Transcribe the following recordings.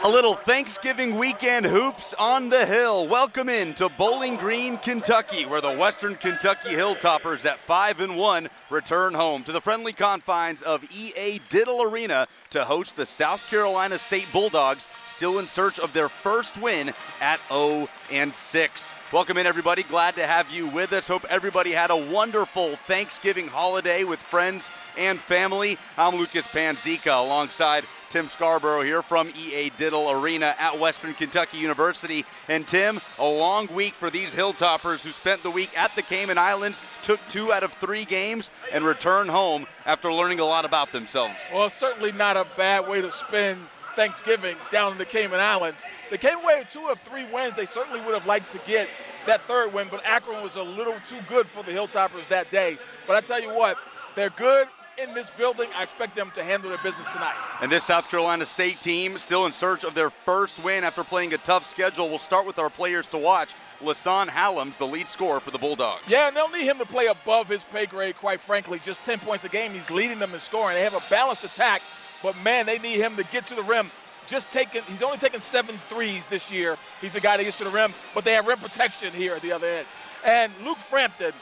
A little Thanksgiving weekend hoops on the hill. Welcome in to Bowling Green, Kentucky, where the Western Kentucky Hilltoppers at 5-1 return home to the friendly confines of EA Diddle Arena to host the South Carolina State Bulldogs, still in search of their first win at 0-6. Welcome in, everybody. Glad to have you with us. Hope everybody had a wonderful Thanksgiving holiday with friends and family. I'm Lucas Panzica alongside Tim Scarborough here from EA Diddle Arena at Western Kentucky University. And Tim, a long week for these Hilltoppers who spent the week at the Cayman Islands, took 2 out of 3 games, and returned home after learning a lot about themselves. Well, certainly not a bad way to spend Thanksgiving down in the Cayman Islands. They came away with 2 of 3 wins. They certainly would have liked to get that 3rd win, but Akron was a little too good for the Hilltoppers that day. But I tell you what, they're good in this building. I expect them to handle their business tonight. And this South Carolina State team still in search of their first win after playing a tough schedule. We'll start with our players to watch. Lasan Hallam's the lead scorer for the Bulldogs. Yeah, and they'll need him to play above his pay grade, quite frankly. Just 10 points a game. He's leading them in scoring. They have a balanced attack, but, man, they need him to get to the rim. He's only taken 7 threes this year. He's a guy that gets to the rim, but they have rim protection here at the other end. And Luke Frampton,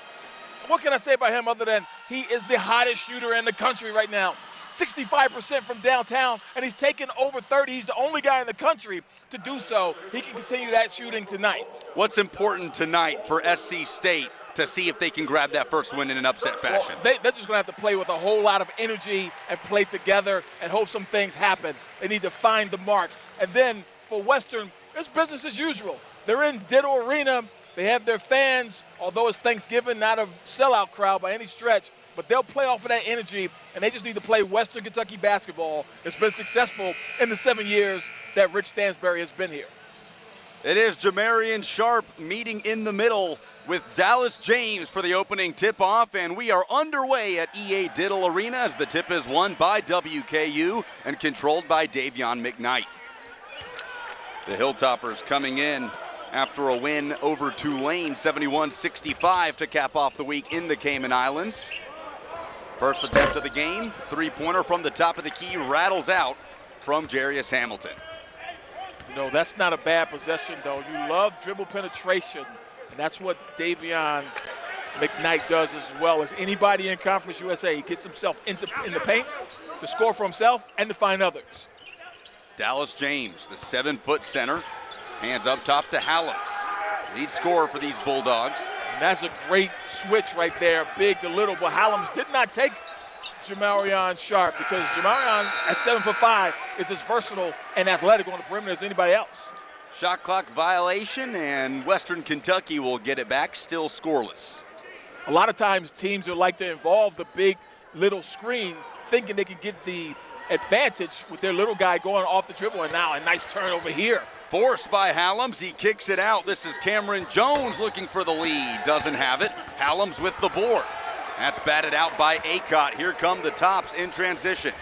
what can I say about him other than he is the hottest shooter in the country right now? 65% from downtown, and he's taken over 30. He's the only guy in the country to do so. He can continue that shooting tonight. What's important tonight for SC State to see if they can grab that first win in an upset fashion? Well, they're just going to have to play with a whole lot of energy and play together and hope some things happen. They need to find the mark. And then for Western, it's business as usual. They're in Diddle Arena. They have their fans, although it's Thanksgiving, not a sellout crowd by any stretch, but they'll play off of that energy, and they just need to play Western Kentucky basketball. It's been successful in the 7 years that Rick Stansbury has been here. It is Jamarian Sharp meeting in the middle with Dallas James for the opening tip-off, and we are underway at EA Diddle Arena as the tip is won by WKU and controlled by Davion McKnight. The Hilltoppers coming in after a win over Tulane, 71-65 to cap off the week in the Cayman Islands. First attempt of the game, 3-pointer from the top of the key, rattles out from Jarius Hamilton. You know, that's not a bad possession, though. You love dribble penetration, and that's what Davion McKnight does as well as anybody in Conference USA. He gets himself in the paint to score for himself and to find others. Dallas James, the 7-foot center, hands up top to Hallams, lead scorer for these Bulldogs. And that's a great switch right there, big to little, but Hallams did not take Jamarian Sharp because Jamarian at 7'5" is as versatile and athletic on the perimeter as anybody else. Shot clock violation, and Western Kentucky will get it back, still scoreless. A lot of times teams would like to involve the big little screen, thinking they can get the advantage with their little guy going off the dribble, and now a nice turnover here. Forced by Hallams, he kicks it out. This is Cameron Jones looking for the lead, doesn't have it. Hallams with the board. That's batted out by Acott. Here come the Tops in transition.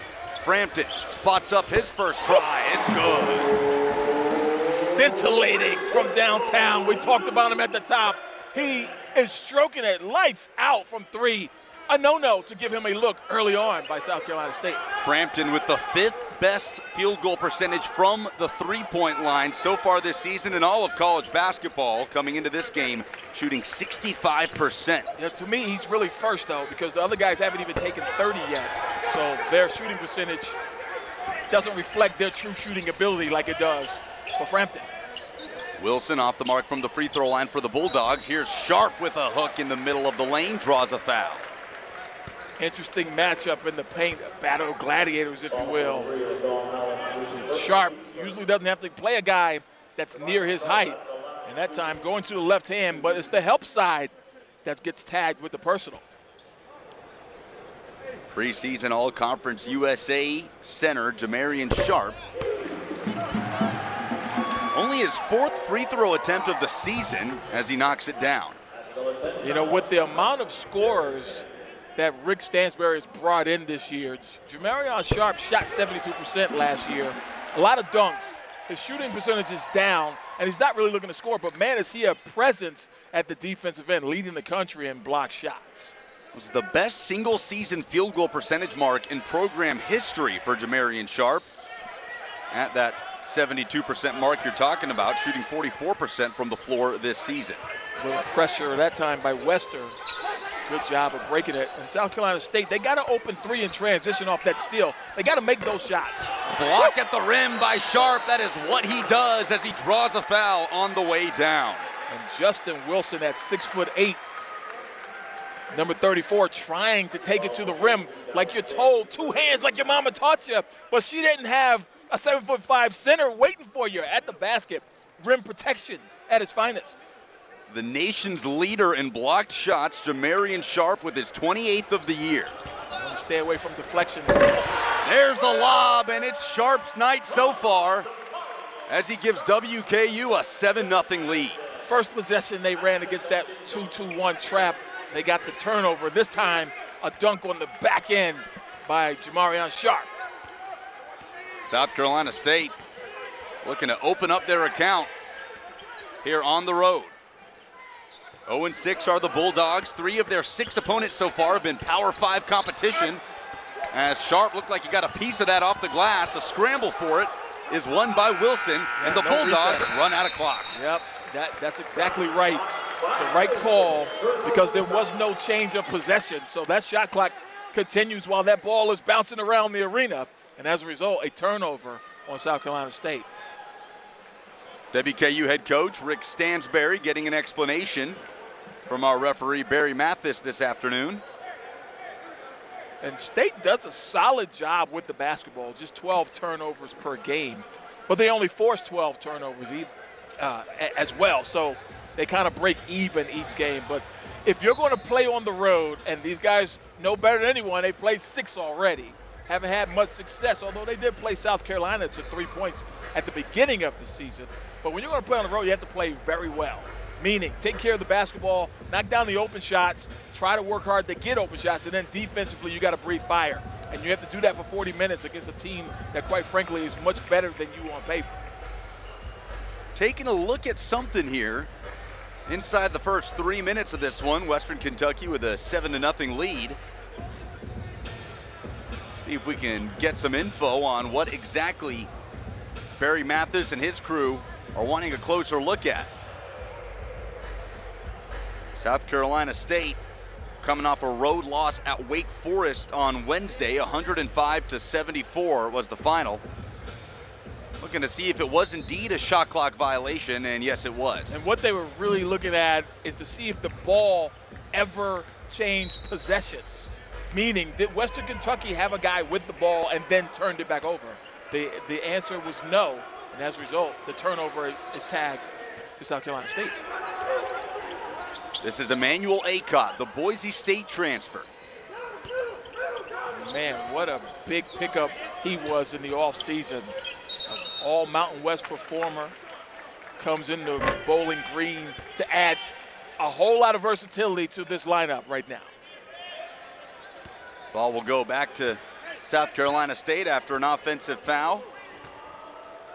Frampton spots up his first try. It's good. Scintillating from downtown. We talked about him at the top. He is stroking it lights out from 3. A no-no to give him a look early on by South Carolina State. Frampton with the 5th best field goal percentage from the 3-point line so far this season in all of college basketball, coming into this game shooting 65%. Yeah, to me, he's really first, though, because the other guys haven't even taken 30 yet. So their shooting percentage doesn't reflect their true shooting ability like it does for Frampton. Wilson off the mark from the free throw line for the Bulldogs. Here's Sharp with a hook in the middle of the lane, draws a foul. Interesting matchup in the paint, a battle of gladiators, if you will. Sharp usually doesn't have to play a guy that's near his height, and that time going to the left hand, but it's the help side that gets tagged with the personal. Preseason All-Conference USA center Jamarian Sharp. Only his 4th free throw attempt of the season as he knocks it down. You know, with the amount of scorers that Rick Stansbury has brought in this year, Jamarian Sharp shot 72% last year. A lot of dunks. His shooting percentage is down, and he's not really looking to score, but, man, is he a presence at the defensive end, leading the country in block shots. It was the best single-season field goal percentage mark in program history for Jamarian Sharp at that 72% mark you're talking about, shooting 44% from the floor this season. A little pressure that time by Western. Good job of breaking it. And South Carolina State, they got to open three in transition off that steal. They got to make those shots. Block at the rim by Sharp. That is what he does as he draws a foul on the way down. And Justin Wilson at 6'8", number 34, trying to take it to the rim like you're told, two hands like your mama taught you, but she didn't have a 7'5" center waiting for you at the basket. Rim protection at its finest. The nation's leader in blocked shots, Jamarian Sharp, with his 28th of the year. Stay away from deflection. There's the lob, and it's Sharp's night so far as he gives WKU a 7-0 lead. First possession, they ran against that 2-2-1 trap. They got the turnover. This time, a dunk on the back end by Jamarian Sharp. South Carolina State looking to open up their account here on the road. 0-6 are the Bulldogs. 3 of their 6 opponents so far have been Power 5 competition. As Sharp looked like he got a piece of that off the glass. A scramble for it is won by Wilson, and the Bulldogs run out of clock. Yep, that's exactly right. The right call, because there was no change of possession. So that shot clock continues while that ball is bouncing around the arena. And as a result, a turnover on South Carolina State. WKU head coach Rick Stansberry getting an explanation from our referee Barry Mathis this afternoon. And State does a solid job with the basketball, just 12 turnovers per game. But they only force 12 turnovers as well. So they kind of break even each game. But if you're going to play on the road, and these guys know better than anyone, they've played 6 already. Haven't had much success, although they did play South Carolina to 3 points at the beginning of the season. But when you're going to play on the road, you have to play very well. Meaning, take care of the basketball, knock down the open shots, try to work hard to get open shots, and then defensively you got to breathe fire. And you have to do that for 40 minutes against a team that, quite frankly, is much better than you on paper. Taking a look at something here inside the first 3 minutes of this one, Western Kentucky with a 7-0 lead. See if we can get some info on what exactly Barry Mathis and his crew are wanting a closer look at. South Carolina State coming off a road loss at Wake Forest on Wednesday, 105-74 was the final. Looking to see if it was indeed a shot clock violation, and yes, it was. And what they were really looking at is to see if the ball ever changed possessions. Meaning, did Western Kentucky have a guy with the ball and then turned it back over? The answer was no, and as a result, the turnover is tagged to South Carolina State. This is Emmanuel Acott, the Boise State transfer. Man, what a big pickup he was in the offseason. An all Mountain West performer, comes into Bowling Green to add a whole lot of versatility to this lineup right now. Ball will go back to South Carolina State after an offensive foul.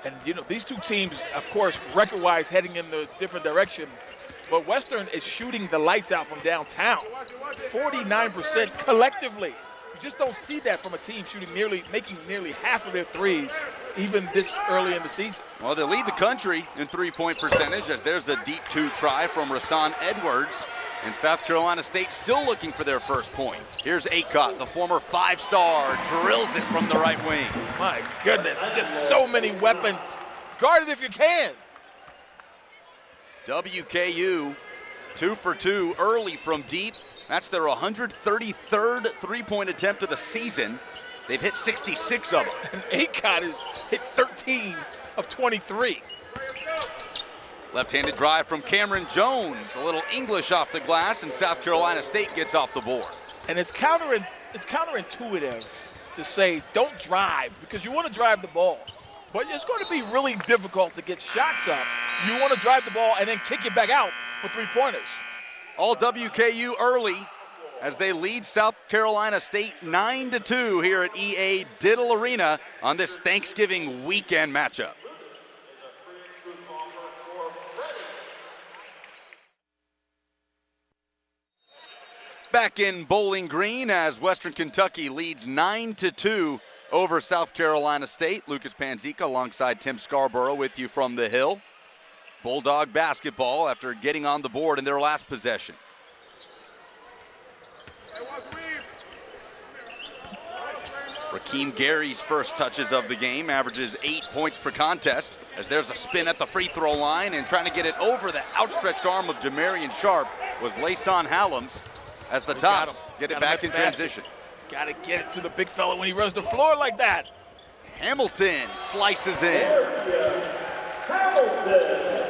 And, you know, these two teams, of course, record-wise heading in a different direction, but Western is shooting the lights out from downtown, 49% collectively. You just don't see that from a team making nearly half of their threes, even this early in the season. Well, they lead the country in three-point percentage, as there's a deep 2 try from Rasan Edwards. And South Carolina State still looking for their first point. Here's Acott, the former 5-star, drills it from the right wing. My goodness, just so many weapons. Guard it if you can. WKU 2 for 2 early from deep. That's their 133rd three-point attempt of the season. They've hit 66 of them. And Acott has hit 13 of 23. Left-handed drive from Cameron Jones. A little English off the glass, and South Carolina State gets off the board. And it's counterintuitive to say don't drive, because you want to drive the ball. But it's going to be really difficult to get shots up. You want to drive the ball and then kick it back out for 3-pointers. All WKU early as they lead South Carolina State 9-2 here at EA Diddle Arena on this Thanksgiving weekend matchup. Back in Bowling Green as Western Kentucky leads 9-2 over South Carolina State. Lucas Panzica alongside Tim Scarborough with you from the Hill. Bulldog basketball after getting on the board in their last possession. Rakeem Gary's first touches of the game, averages 8 points per contest, as there's a spin at the free throw line, and trying to get it over the outstretched arm of Jamarian Sharp was Layson Hallams as the Tops get it back in transition. Got to get it to the big fella when he runs the floor like that. Hamilton slices in.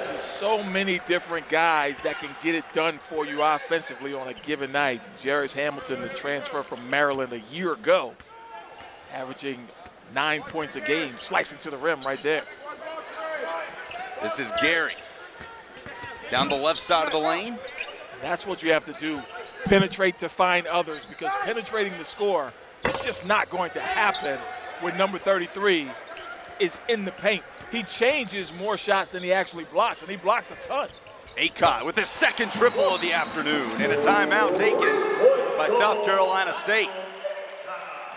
Just so many different guys that can get it done for you offensively on a given night. Jarris Hamilton, the transfer from Maryland a year ago, averaging 9 points a game, slicing to the rim right there. This is Gary. Down the left side of the lane. That's what you have to do. Penetrate to find others, because penetrating the score is just not going to happen when number 33 is in the paint. He changes more shots than he actually blocks, and he blocks a ton. Acott with his second triple of the afternoon, and a timeout taken by South Carolina State.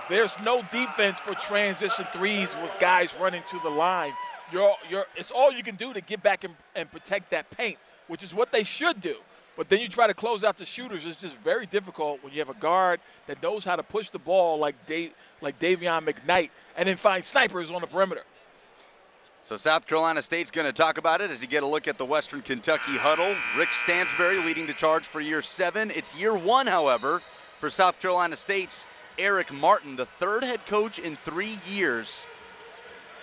There's no defense for transition threes with guys running to the line. It's all you can do to get back and protect that paint, which is what they should do. But then you try to close out the shooters. It's just very difficult when you have a guard that knows how to push the ball like Davion McKnight and then find snipers on the perimeter. So South Carolina State's going to talk about it as you get a look at the Western Kentucky huddle. Rick Stansbury leading the charge for year 7. It's year 1, however, for South Carolina State's Eric Martin, the third head coach in 3 years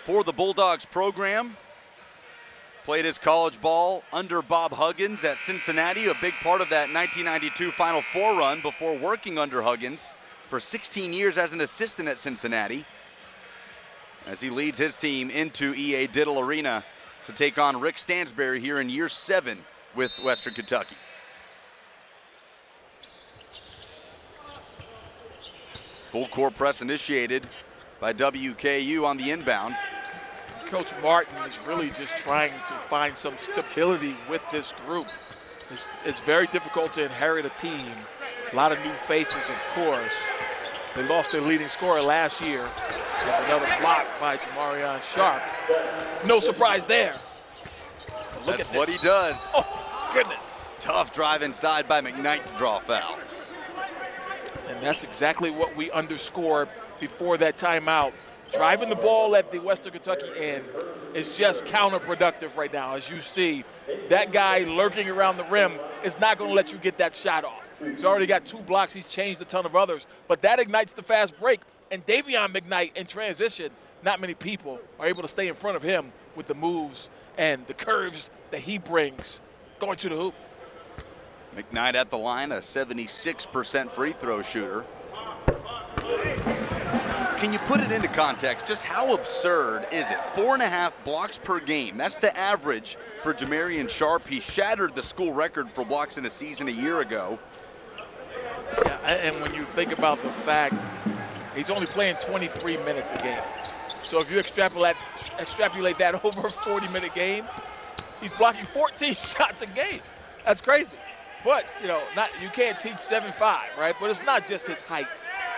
for the Bulldogs program. Played his college ball under Bob Huggins at Cincinnati, a big part of that 1992 Final Four run before working under Huggins for 16 years as an assistant at Cincinnati, as he leads his team into EA Diddle Arena to take on Rick Stansbury here in year 7 with Western Kentucky. Full court press initiated by WKU on the inbound. Coach Martin is really just trying to find some stability with this group. It's very difficult to inherit a team. A lot of new faces, of course. They lost their leading scorer last year. There's another block by Jamarian Sharp. No surprise there. But look That's at this. what he does. Oh, goodness. Tough drive inside by McKnight to draw a foul. And that's exactly what we underscored before that timeout. Driving the ball at the Western Kentucky end is just counterproductive right now. As you see, that guy lurking around the rim is not going to let you get that shot off. He's already got 2 blocks. He's changed a ton of others. But that ignites the fast break. And Davion McKnight in transition, not many people are able to stay in front of him with the moves and the curves that he brings going to the hoop. McKnight at the line, a 76% free throw shooter. Can you put it into context? Just how absurd is it? 4.5 blocks per game. That's the average for Jamarian Sharp. He shattered the school record for blocks in a season a year ago. Yeah, and when you think about the fact he's only playing 23 minutes a game. So if you extrapolate that over a 40-minute game, he's blocking 14 shots a game. That's crazy. But, you can't teach 7'5", right? But it's not just his height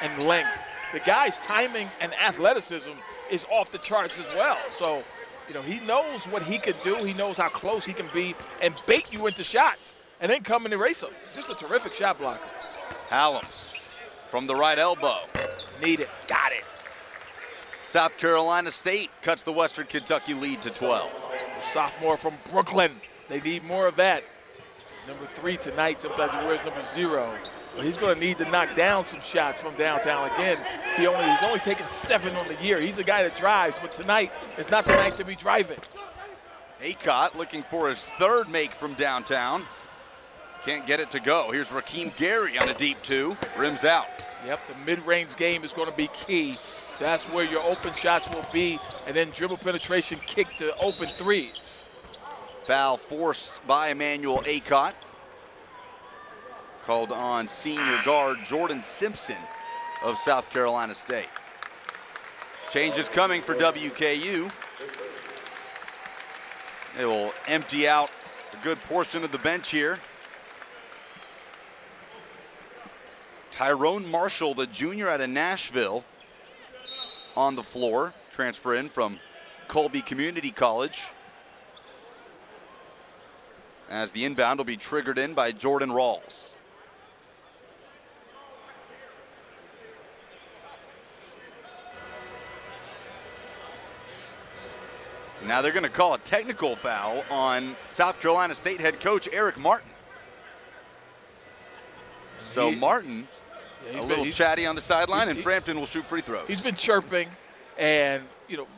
and length. The guy's timing and athleticism is off the charts as well. So, he knows what he can do. He knows how close he can be and bait you into shots and then come and erase them. Just a terrific shot blocker. Hallams from the right elbow. Need it. Got it. South Carolina State cuts the Western Kentucky lead to 12. Sophomore from Brooklyn. They need more of that. Number 3 tonight. Sometimes he wears number 0. But he's going to need to knock down some shots from downtown. Again, he's only taken 7 on the year. He's a guy that drives, but tonight is not the night to be driving. Acott looking for his 3rd make from downtown. Can't get it to go. Here's Rakeem Gary on a deep 2. Rims out. Yep, the mid-range game is going to be key. That's where your open shots will be, and then dribble penetration kick to open threes. Foul forced by Emmanuel Acott. Called on senior guard Jordan Simpson of South Carolina State. Changes coming for WKU. They will empty out a good portion of the bench here. Tyrone Marshall, the junior out of Nashville, on the floor, transfer in from Colby Community College. As the inbound will be triggered in by Jordan Rawls. Now they're going to call a technical foul on South Carolina State head coach Eric Martin. So Martin, a little chatty on the sideline, and Frampton will shoot free throws. He's been chirping, and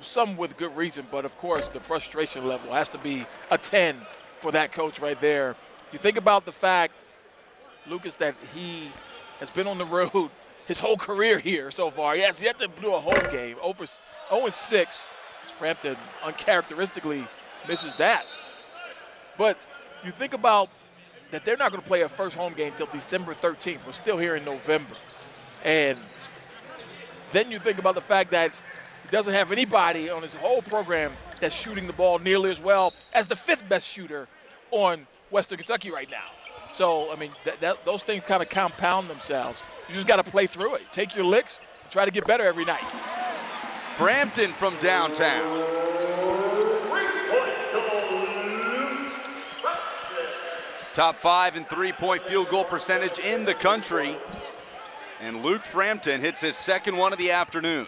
some with good reason, but of course the frustration level has to be a 10 for that coach right there. You think about the fact, Lucas, that he has been on the road his whole career here so far. He has yet to do a home game. Over 0-6. Frampton uncharacteristically misses that. But you think about that they're not going to play a first home game until December 13th. We're still here in November. And then you think about the fact that he doesn't have anybody on his whole program that's shooting the ball nearly as well as the 5th best shooter on Western Kentucky right now. So, I mean, those things kind of compound themselves. You just got to play through it. Take your licks and try to get better every night. Frampton from downtown. Top 5 in three-point field goal percentage in the country. And Luke Frampton hits his second one of the afternoon.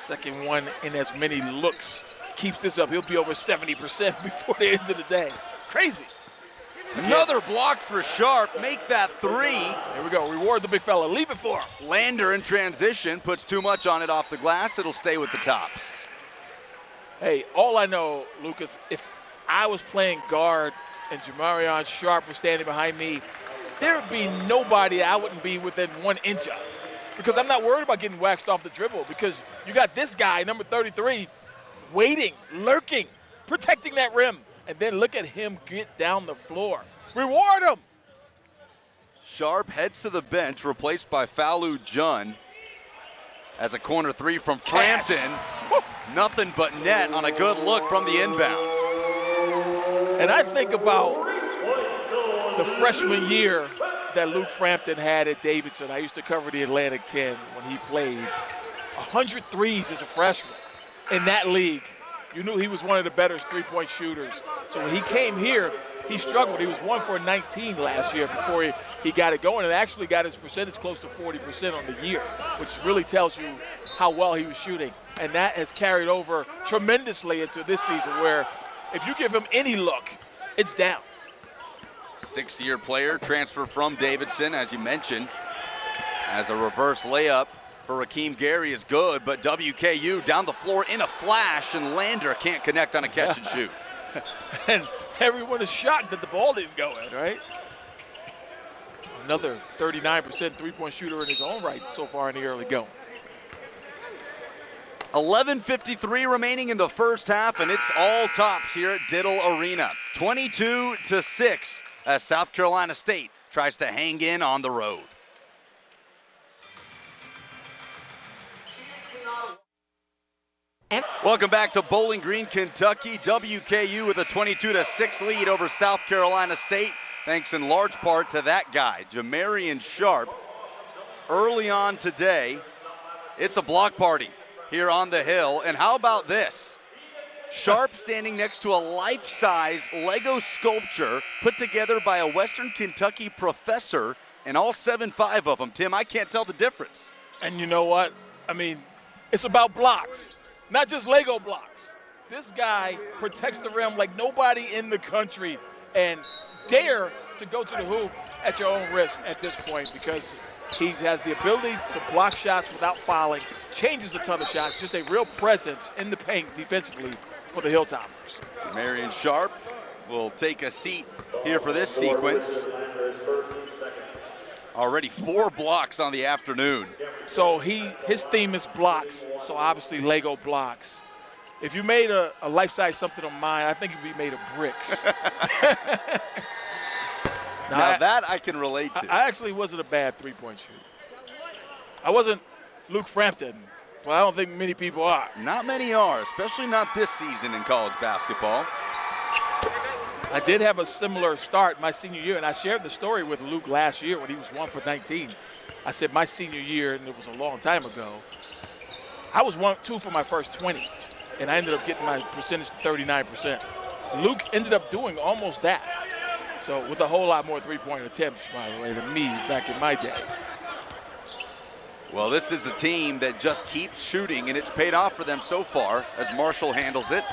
Second one in as many looks. Keeps this up, he'll be over 70% before the end of the day. Crazy. Another block for Sharp. Make that 3. Here we go. Reward the big fella. Leave it for him. Lander in transition. Puts too much on it off the glass. It'll stay with the tops. Hey, all I know, Lucas, if I was playing guard and Jamarion Sharp was standing behind me, there would be nobody I wouldn't be within 1 inch of. Because I'm not worried about getting waxed off the dribble, because you got this guy, number 33, waiting, lurking, protecting that rim. And then look at him get down the floor. Reward him. Sharp heads to the bench, replaced by Falu Jun. As a corner 3 from Frampton. Nothing but net on a good look from the inbound. And I think about the freshman year that Luke Frampton had at Davidson. I used to cover the Atlantic 10 when he played. 100 threes as a freshman in that league. You knew he was one of the better three-point shooters. So when he came here, he struggled. He was 1 for 19 last year before he got it going, and actually got his percentage close to 40% on the year, which really tells you how well he was shooting. And that has carried over tremendously into this season, where if you give him any look, it's down. 6th-year player, transfer from Davidson, as you mentioned, as a reverse layup for Rakeem Gary is good, but WKU down the floor in a flash, and Lander can't connect on a catch and shoot. And everyone is shocked that the ball didn't go in, right? Another 39% three-point shooter in his own right so far in the early going. 11:53 remaining in the first half, and it's all tops here at Diddle Arena. 22-6 as South Carolina State tries to hang in on the road. Welcome back to Bowling Green, Kentucky. WKU with a 22-6 lead over South Carolina State, thanks in large part to that guy, Jamarion Sharp. Early on today, it's a block party here on the Hill. And how about this? Sharp standing next to a life-size Lego sculpture put together by a Western Kentucky professor, and all 7'5" of them. Tim, I can't tell the difference. And you know what? I mean, it's about blocks. Not just Lego blocks. This guy protects the rim like nobody in the country, and dare to go to the hoop at your own risk at this point, because he has the ability to block shots without fouling, changes a ton of shots, just a real presence in the paint defensively for the Hilltoppers. Jamarion Sharp will take a seat here for this sequence. Already 4 blocks on the afternoon. So his theme is blocks, so obviously Lego blocks. If you made a life-size something of mine, I think it would be made of bricks. Now that I can relate to. I actually wasn't a bad three-point shooter. I wasn't Luke Frampton, but I don't think many people are. Not many are, especially not this season in college basketball. I did have a similar start my senior year, and I shared the story with Luke last year when he was 1 for 19. I said my senior year, and it was a long time ago, I was 1-2 for my first 20, and I ended up getting my percentage to 39%. Luke ended up doing almost that. So with a whole lot more three-point attempts, by the way, than me back in my day. Well, this is a team that just keeps shooting, and it's paid off for them so far as Marshall handles it.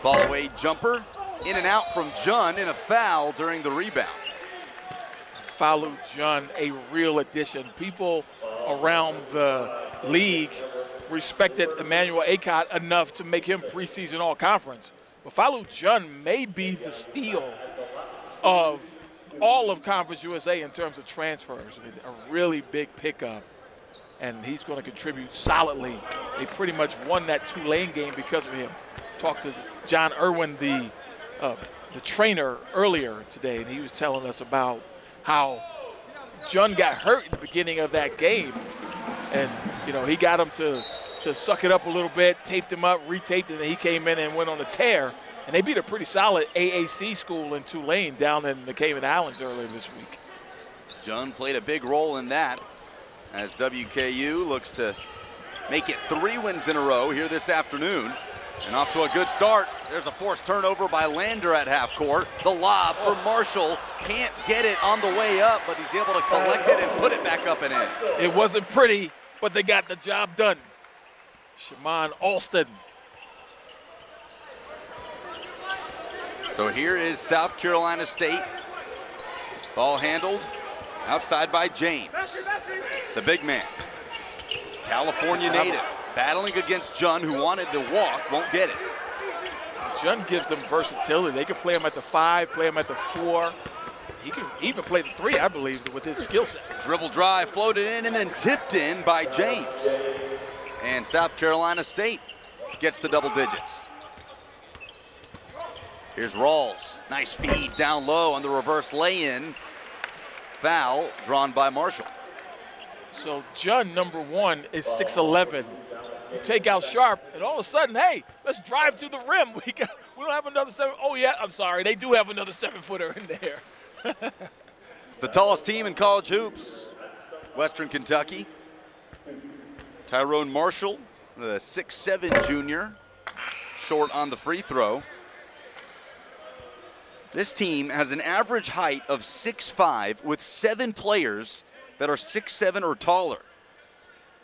Fall-away jumper, in and out from Jun, and a foul during the rebound. Falu Jun, a real addition. People around the league respected Emmanuel Akot enough to make him preseason all-conference. But Falu Jun may be the steal of all of Conference USA in terms of transfers. I mean, a really big pickup, and he's going to contribute solidly. They pretty much won that Tulane game because of him. Talked to John Irwin, the trainer, earlier today, and he was telling us about how Jun got hurt in the beginning of that game, and he got him to suck it up a little bit, taped him up, retaped it, and he came in and went on a tear. And they beat a pretty solid AAC school in Tulane down in the Cayman Islands earlier this week. Jun played a big role in that as WKU looks to make it 3 wins in a row here this afternoon. And off to a good start. There's a forced turnover by Lander at half court. The lob for Marshall. Can't get it on the way up, but he's able to collect it and put it back up and in. It wasn't pretty, but they got the job done. Shaman Alston. So here is South Carolina State. Ball handled outside by James, the big man. California native, battling against Jun, who wanted the walk, won't get it. Jun gives them versatility. They can play him at the 5, play him at the 4. He can even play the 3, I believe, with his skill set. Dribble drive, floated in, and then tipped in by James. And South Carolina State gets to double digits. Here's Rawls, nice feed down low on the reverse lay-in. Foul drawn by Marshall. So Jun, number 1, is 6'11". You take out Sharp, and all of a sudden, hey, let's drive to the rim. We don't have another 7. Oh yeah, I'm sorry, they do have another 7-footer in there. It's the tallest team in college hoops, Western Kentucky. Tyrone Marshall, the 6'7" junior, short on the free throw. This team has an average height of 6'5" with 7 players that are 6'7" or taller.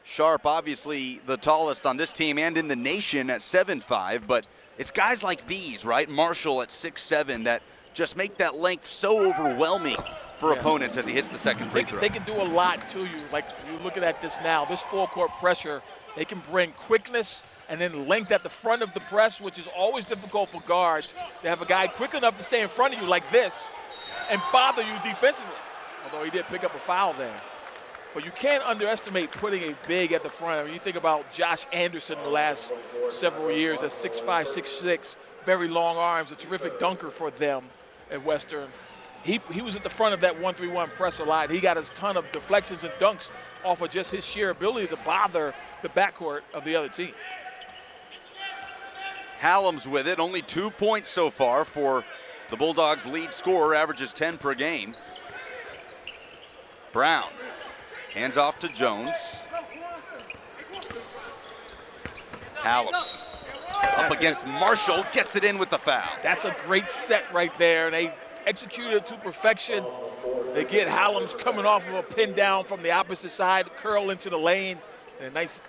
Sharp, obviously the tallest on this team and in the nation at 7'5", but it's guys like these, right? Marshall at 6'7", that just make that length so overwhelming for opponents as he hits the second free throw. They can do a lot to you. Like you're looking at this now, this full-court pressure, they can bring quickness and then length at the front of the press, which is always difficult for guards. They have a guy quick enough to stay in front of you like this and bother you defensively, although he did pick up a foul there. But you can't underestimate putting a big at the front. I mean, you think about Josh Anderson the last several years at 6'5", 6'6", very long arms, a terrific dunker for them at Western. He was at the front of that 1-3-1 press a lot. He got a ton of deflections and dunks off of just his sheer ability to bother the backcourt of the other team. Hallam's with it, only 2 points so far for the Bulldogs' lead scorer, averages 10 per game. Brown, hands off to Jones. Hallam's up against Marshall, gets it in with the foul. That's a great set right there, and they executed it to perfection. They get Hallam's coming off of a pin down from the opposite side, curl into the lane, and a nice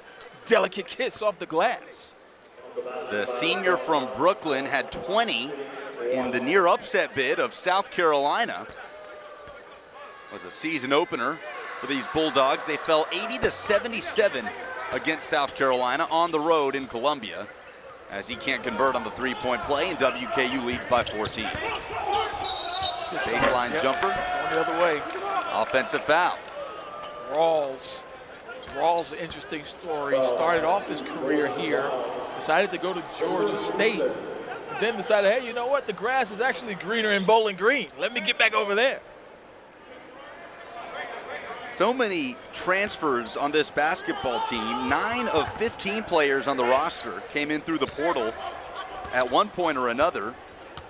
delicate kiss off the glass. The senior from Brooklyn had 20 in the near upset bid of South Carolina. It was a season opener for these Bulldogs. They fell 80-77 against South Carolina on the road in Columbia, as he can't convert on the three-point play, and WKU leads by 14. Baseline jumper. Going the other way. Offensive foul. Rawls, an interesting story. He started off his career here, decided to go to Georgia State, and then decided, hey, you know what? The grass is actually greener in Bowling Green. Let me get back over there. So many transfers on this basketball team. 9 of 15 players on the roster came in through the portal at one point or another.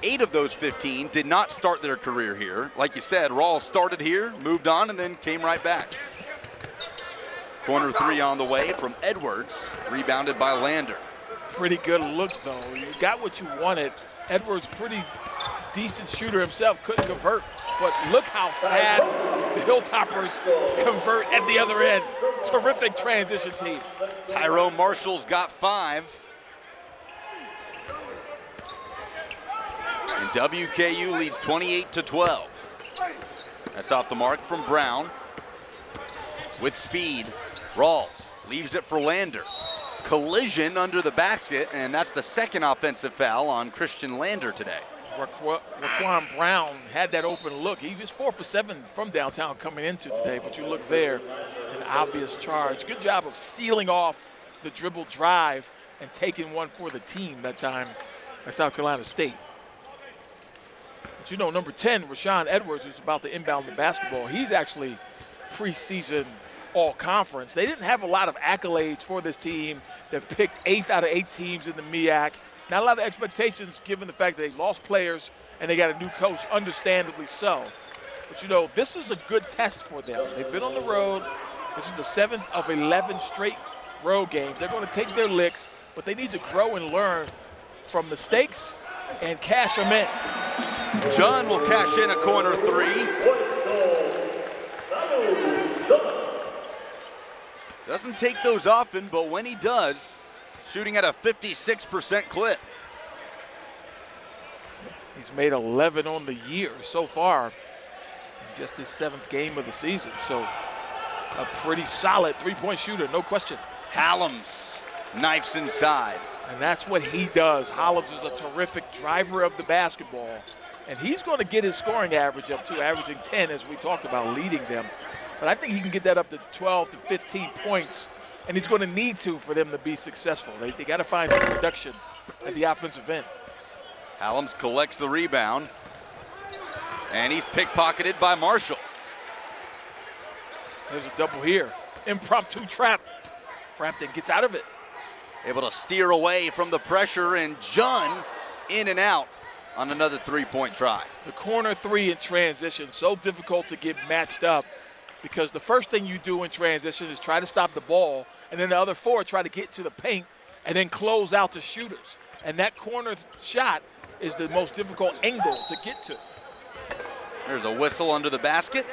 8 of those 15 did not start their career here. Like you said, Rawls started here, moved on, and then came right back. Corner three on the way from Edwards, rebounded by Lander. Pretty good look, though. You got what you wanted. Edwards, pretty decent shooter himself, couldn't convert. But look how fast the Hilltoppers convert at the other end. Terrific transition team. Tyrone Marshall's got 5. And WKU leads 28-12. That's off the mark from Brown. With speed, Rawls leaves it for Lander. Collision under the basket, and that's the second offensive foul on Christian Lander today. Raquan Brown had that open look. He was 4 for 7 from downtown coming into today, but you look there, an obvious charge. Good job of sealing off the dribble drive and taking one for the team that time at South Carolina State. But you know, number 10, Rashawn Edwards, who's about to inbound the basketball, he's actually preseason all-conference. They didn't have a lot of accolades for this team. They picked 8th out of 8 teams in the MEAC. Not a lot of expectations given the fact that they lost players and they got a new coach, understandably so. But you know, this is a good test for them. They've been on the road. This is the 7th of 11 straight road games. They're going to take their licks, but they need to grow and learn from mistakes and cash them in. John will cash in a corner three. Doesn't take those often, but when he does, shooting at a 56% clip. He's made 11 on the year so far in just his 7th game of the season. So a pretty solid three-point shooter, no question. Hallams knifes inside. And that's what he does. Hollins is a terrific driver of the basketball. And he's going to get his scoring average up to averaging 10, as we talked about, leading them. But I think he can get that up to 12 to 15 points, and he's going to need to for them to be successful. They got to find some production at the offensive end. Hallams collects the rebound, and he's pickpocketed by Marshall. There's a double here. Impromptu trap. Frampton gets out of it. Able to steer away from the pressure, and Jun in and out on another three-point try. The corner three in transition, so difficult to get matched up, because the first thing you do in transition is try to stop the ball, and then the other 4 try to get to the paint and then close out the shooters. And that corner shot is the most difficult angle to get to. There's a whistle under the basket.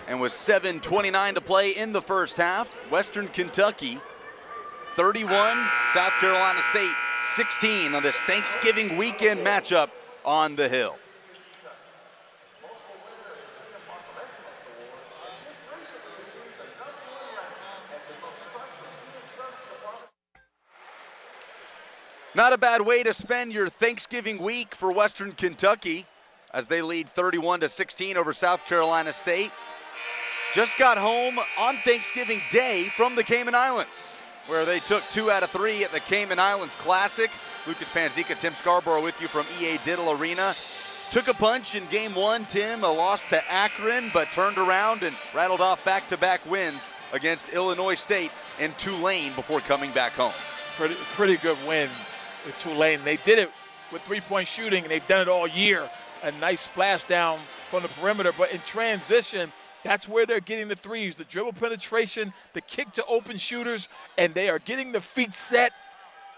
And with 7:29 to play in the first half, Western Kentucky 31, South Carolina State 16 on this Thanksgiving weekend matchup on the Hill. Not a bad way to spend your Thanksgiving week for Western Kentucky as they lead 31-16 over South Carolina State. Just got home on Thanksgiving Day from the Cayman Islands, where they took 2 out of 3 at the Cayman Islands Classic. Lucas Panzica, Tim Scarborough with you from EA Diddle Arena. Took a punch in game 1, Tim, a loss to Akron, but turned around and rattled off back-to-back wins against Illinois State and Tulane before coming back home. Pretty good win with Tulane. They did it with three-point shooting, and they've done it all year. A nice splash down from the perimeter, but in transition, that's where they're getting the threes, the dribble penetration, the kick to open shooters, and they are getting the feet set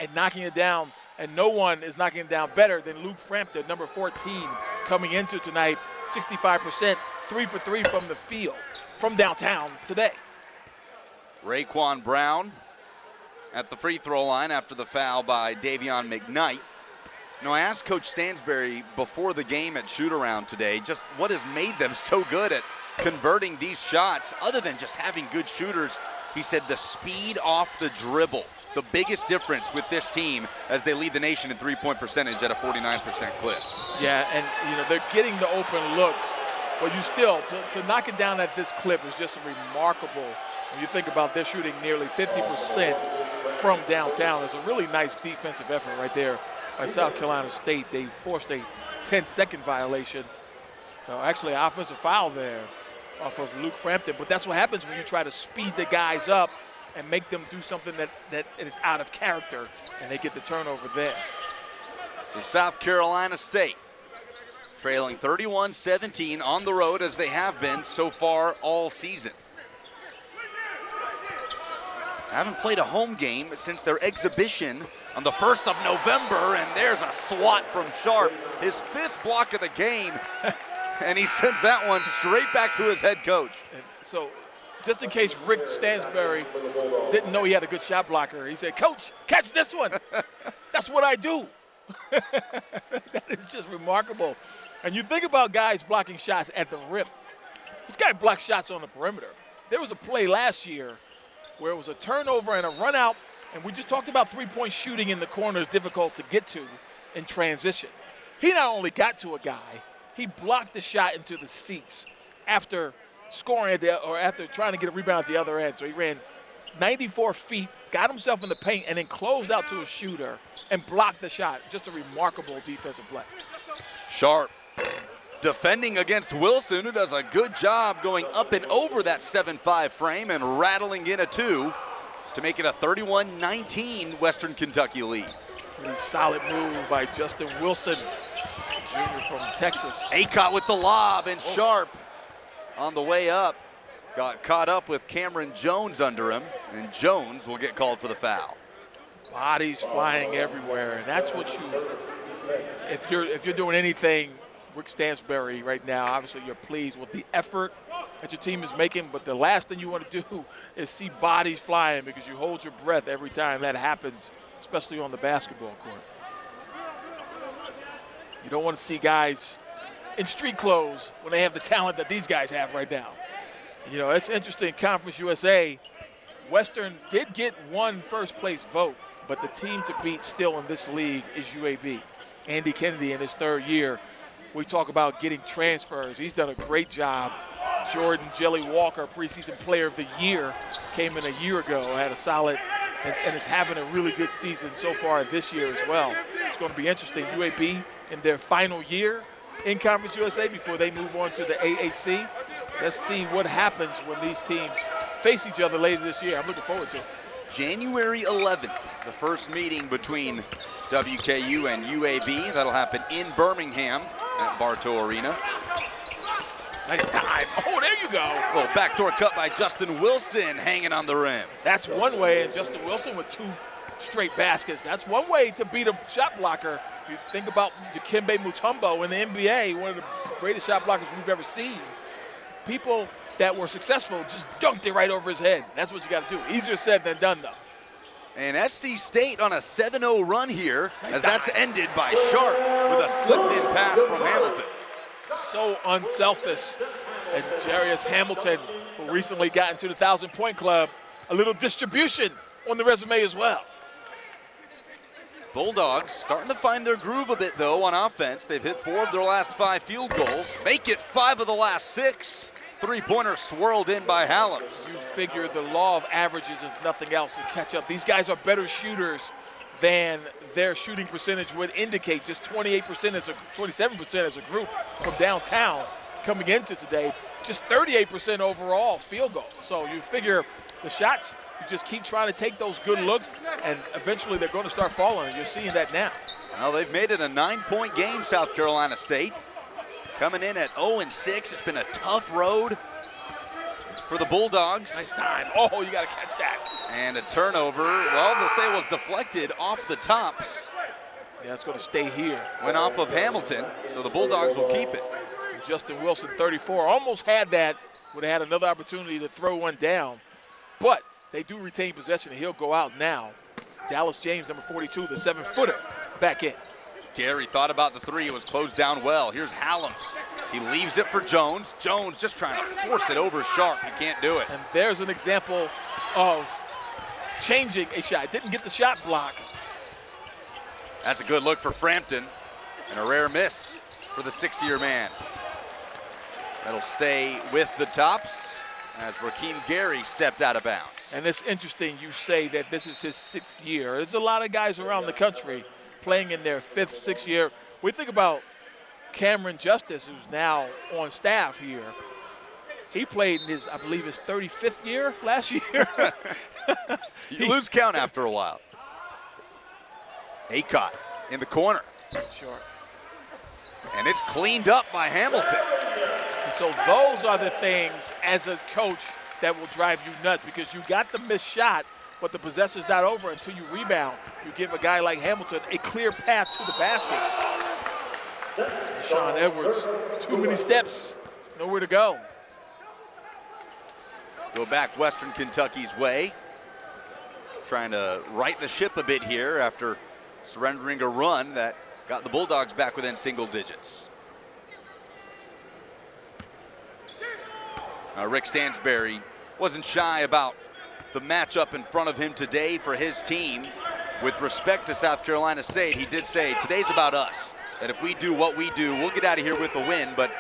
and knocking it down. And no one is knocking it down better than Luke Frampton, number 14, coming into tonight, 65%, 3 for 3 from the field, from downtown today. Raekwon Brown at the free throw line after the foul by Davion McKnight. You know, I asked Coach Stansberry before the game at shoot-around today just what has made them so good at converting these shots other than just having good shooters. He said the speed off the dribble, the biggest difference with this team as they lead the nation in three-point percentage at a 49% clip. Yeah, and you know, they're getting the open looks, but you still, to knock it down at this clip is just remarkable. When you think about they're shooting nearly 50% from downtown. It's a really nice defensive effort right there by South Carolina State. They forced a 10-second violation. Actually, an offensive foul there off of Luke Frampton, but that's what happens when you try to speed the guys up and make them do something that is out of character, and they get the turnover there. So South Carolina State trailing 31-17 on the road as they have been so far all season. Haven't played a home game since their exhibition on the 1st of November, and there's a swat from Sharp, his 5th block of the game, and he sends that one straight back to his head coach. And so, just in case Rick Stansbury didn't know he had a good shot blocker, he said, "Coach, catch this one." That's what I do. That is just remarkable. And you think about guys blocking shots at the rim. This guy blocked shots on the perimeter. There was a play last year where it was a turnover and a run out, and we just talked about three-point shooting in the corner is difficult to get to in transition. He not only got to a guy, he blocked the shot into the seats after scoring after trying to get a rebound at the other end. So he ran 94 feet, got himself in the paint, and then closed out to a shooter and blocked the shot. Just a remarkable defensive play. Sharp defending against Wilson, who does a good job going up and over that 7-5 frame and rattling in a 2 to make it a 31-19 Western Kentucky lead. Pretty solid move by Justin Wilson, junior from Texas. Aycott with the lob, and Sharp on the way up got caught up with Cameron Jones under him, and Jones will get called for the foul. Bodies flying everywhere, and that's what if you're doing anything, Rick Stansbury right now, obviously you're pleased with the effort that your team is making, but the last thing you want to do is see bodies flying, because you hold your breath every time that happens, especially on the basketball court. You don't want to see guys in street clothes when they have the talent that these guys have right now. You know, it's interesting, Conference USA, Western did get one first-place vote, but the team to beat still in this league is UAB. Andy Kennedy in his 3rd year. We talk about getting transfers. He's done a great job. Jordan Jelly Walker, preseason player of the year, came in a year ago, had a solid, and is having a really good season so far this year as well. It's going to be interesting. UAB in their final year in Conference USA before they move on to the AAC. Let's see what happens when these teams face each other later this year. I'm looking forward to it. January 11th, the first meeting between WKU and UAB. That'll happen in Birmingham at Bartow Arena. Nice dive. Oh, there you go. A little backdoor cut by Justin Wilson, hanging on the rim. That's one way, and Justin Wilson with 2 straight baskets. That's one way to beat a shot blocker. You think about Dikembe Mutombo in the NBA, one of the greatest shot blockers we've ever seen. People that were successful just dunked it right over his head. That's what you got to do. Easier said than done, though. And SC State on a 7-0 run here, nice as dive. that's ended by Sharp with a slipped-in pass from Hamilton. So unselfish. And Jarius Hamilton, who recently got into the 1,000-point club, a little distribution on the resume as well. Bulldogs starting to find their groove a bit, though, on offense. They've hit 4 of their last 5 field goals, make it 5 of the last 6. Three-pointer swirled in by Hallems. You figure the law of averages, if nothing else, will catch up. These guys are better shooters than their shooting percentage would indicate. Just 27% as a group from downtown coming into today. Just 38% overall field goal. So you figure the shots, you just keep trying to take those good looks, and eventually they're going to start falling, and you're seeing that now. Well, they've made it a 9-point game, South Carolina State. Coming in at 0-6. It's been a tough road for the Bulldogs. Nice time. Oh, you got to catch that. And a turnover. Well, they'll say it was deflected off the tops. Yeah, it's going to stay here. Went off of Hamilton, so the Bulldogs will keep it. Justin Wilson, 34, almost had that. Would have had another opportunity to throw one down. But they do retain possession, and he'll go out now. Dallas James, number 42, the 7-footer, back in. Gary thought about the 3. It was closed down well. Here's Hallems. He leaves it for Jones. Jones just trying to force it over Sharp. He can't do it. And there's an example of changing a shot. Didn't get the shot block. That's a good look for Frampton, and a rare miss for the 6th-year man. That'll stay with the Tops as Rakeem Gary stepped out of bounds. And it's interesting you say that this is his 6th year. There's a lot of guys around the country playing in their 5th, 6th year. We think about Cameron Justice, who's now on staff here. He played in his, I believe, his 35th year last year. You lose count after a while. Aycott in the corner. Sure. And it's cleaned up by Hamilton. And so those are the things as a coach that will drive you nuts, because you got the missed shot, but the possession's not over until you rebound. You give a guy like Hamilton a clear path to the basket. Sean Edwards, too many steps, nowhere to go. Go back Western Kentucky's way. Trying to right the ship a bit here after surrendering a run that got the Bulldogs back within single digits. Rick Stansberry wasn't shy about the matchup in front of him today for his team. With respect to South Carolina State, he did say, today's about us. That if we do what we do, we'll get out of here with a win, but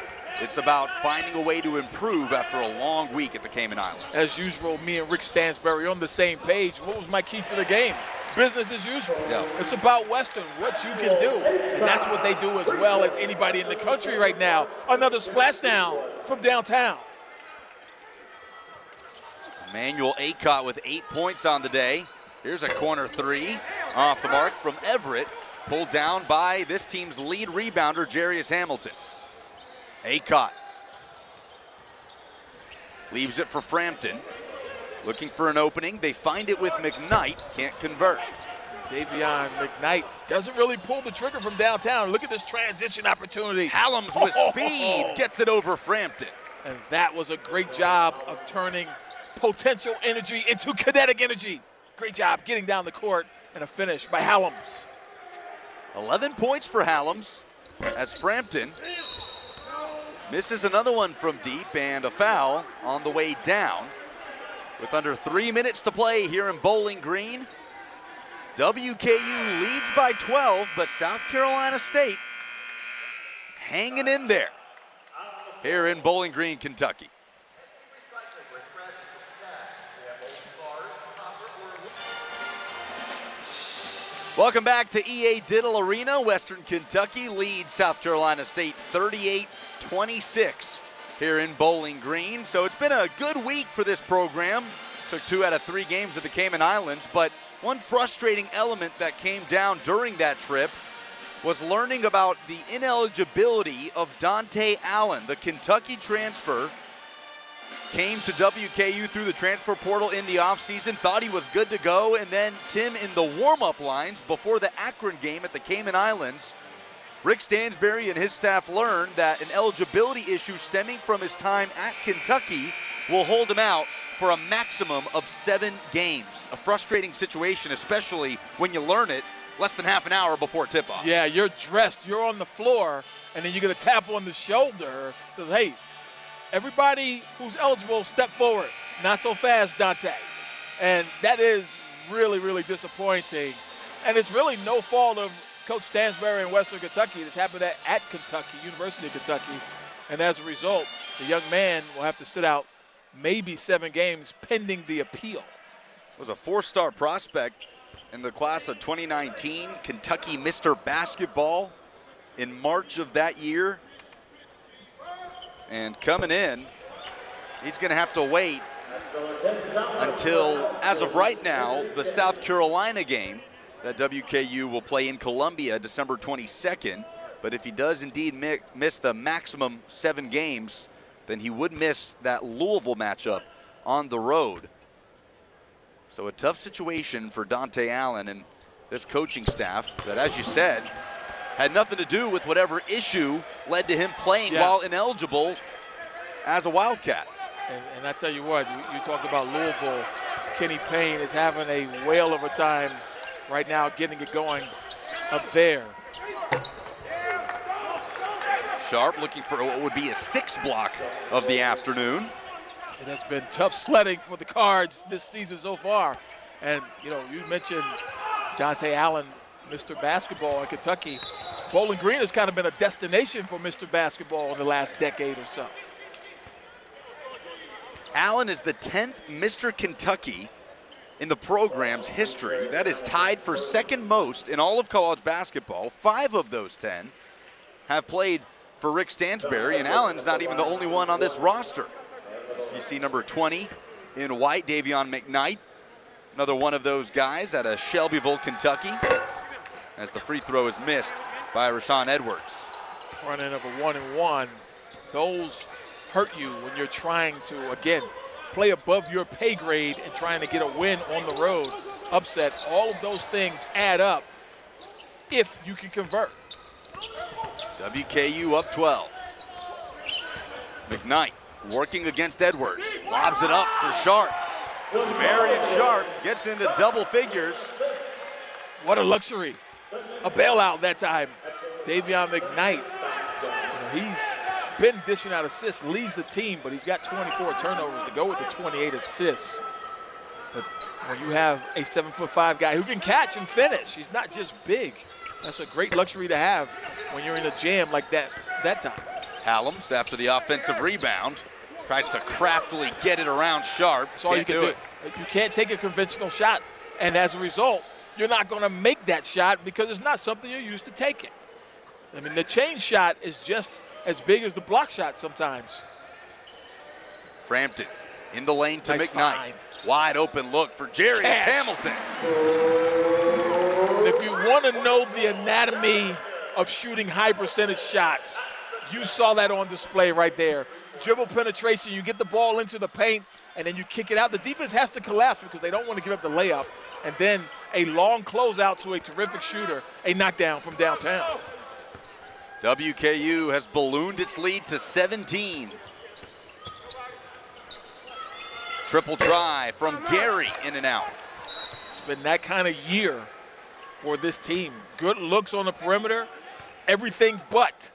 it's about finding a way to improve after a long week at the Cayman Islands. As usual, me and Rick Stansberry on the same page. What was my key to the game? Business as usual. Yeah. It's about Western, what you can do. And that's what they do as well as anybody in the country right now. Another splashdown from downtown. Emmanuel Aycott with 8 points on the day. Here's a corner three off the mark from Everett, pulled down by this team's lead rebounder, Jarius Hamilton. Aycott leaves it for Frampton. Looking for an opening. They find it with McKnight. Can't convert. Davion McKnight doesn't really pull the trigger from downtown. Look at this transition opportunity. Hallams with speed gets it over Frampton. And that was a great job of turning potential energy into kinetic energy. Great job getting down the court and a finish by Hallams. 11 points for Hallams as Frampton misses another one from deep and a foul on the way down. With under 3 minutes to play here in Bowling Green, WKU leads by 12, but South Carolina State hanging in there here in Bowling Green, Kentucky. Welcome back to EA Diddle Arena. Western Kentucky leads South Carolina State 38-26 here in Bowling Green. So it's been a good week for this program. Took 2 out of 3 games at the Cayman Islands, but one frustrating element that came down during that trip was learning about the ineligibility of Dante Allen, the Kentucky transfer. Came to WKU through the transfer portal in the offseason, thought he was good to go, and then Tim, in the warm-up lines before the Akron game at the Cayman Islands, Rick Stansberry and his staff learned that an eligibility issue stemming from his time at Kentucky will hold him out for a maximum of 7 games. A frustrating situation, especially when you learn it less than half an hour before tip-off. Yeah, you're dressed, you're on the floor, and then you get a tap on the shoulder. Says, hey, everybody who's eligible, step forward. Not so fast, Dante. And that is really, really disappointing. And it's really no fault of Coach Stansberry in Western Kentucky. This happened at Kentucky, University of Kentucky. And as a result, the young man will have to sit out maybe 7 games pending the appeal. Was a 4-star prospect in the class of 2019, Kentucky Mr. Basketball in March of that year. And coming in, he's going to have to wait until, as of right now, the South Carolina game that WKU will play in Columbia December 22nd. But if he does indeed miss the maximum 7 games, then he would miss that Louisville matchup on the road. So a tough situation for Dante Allen and this coaching staff that, as you said, had nothing to do with whatever issue led to him playing while ineligible as a Wildcat. And I tell you what, you talk about Louisville. Kenny Payne is having a whale of a time right now getting it going up there. Sharp looking for what would be a 6th block of the afternoon. It has been tough sledding for the Cards this season so far. And, you know, you mentioned Dante Allen, Mr. Basketball in Kentucky. Bowling Green has kind of been a destination for Mr. Basketball in the last decade or so. Allen is the 10th Mr. Kentucky in the program's history. That is tied for 2nd most in all of college basketball. 5 of those 10 have played for Rick Stansberry, and Allen's not even the only one on this roster. You see number 20 in white, Davion McKnight, another one of those guys out of Shelbyville, Kentucky, as the free throw is missed by Rashawn Edwards. Front end of a 1-and-1. Those hurt you when you're trying to, again, play above your pay grade and trying to get a win on the road, upset, all of those things add up if you can convert. WKU up 12. McKnight working against Edwards. Lobs it up for Sharp. Marion Sharp gets into double figures. What a luxury. A bailout that time. Davion McKnight, he's been dishing out assists, leads the team, but he's got 24 turnovers to go with the 28 assists. But when you have a 7'5" guy who can catch and finish, he's not just big. That's a great luxury to have when you're in a jam like that time. Hallams, after the offensive rebound, tries to craftily get it around Sharp. That's all you can do. You can't take a conventional shot, and as a result, you're not going to make that shot because it's not something you're used to taking. I mean, the chain shot is just as big as the block shot sometimes. Frampton in the lane to Nice McKnight. find. Wide open look for Jarius Cash. Hamilton. And if you want to know the anatomy of shooting high percentage shots, you saw that on display right there. Dribble penetration, you get the ball into the paint, and then you kick it out. The defense has to collapse because they don't want to give up the layup. And then a long closeout to a terrific shooter, a knockdown from downtown. WKU has ballooned its lead to 17. Triple try from Gary, in and out. It's been that kind of year for this team. Good looks on the perimeter, everything but.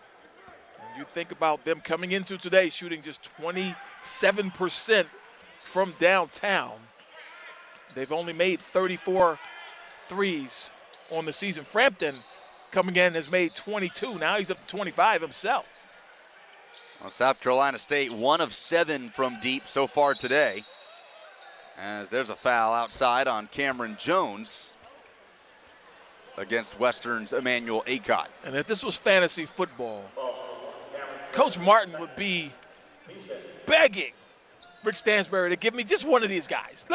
And you think about them coming into today shooting just 27% from downtown. They've only made 34 threes on the season. Frampton coming in has made 22. Now he's up to 25 himself. Well, South Carolina State 1 of 7 from deep so far today. As there's a foul outside on Cameron Jones against Western's Emmanuel Acott. And if this was fantasy football, Coach Martin would be begging Rick Stansbury to give me just one of these guys.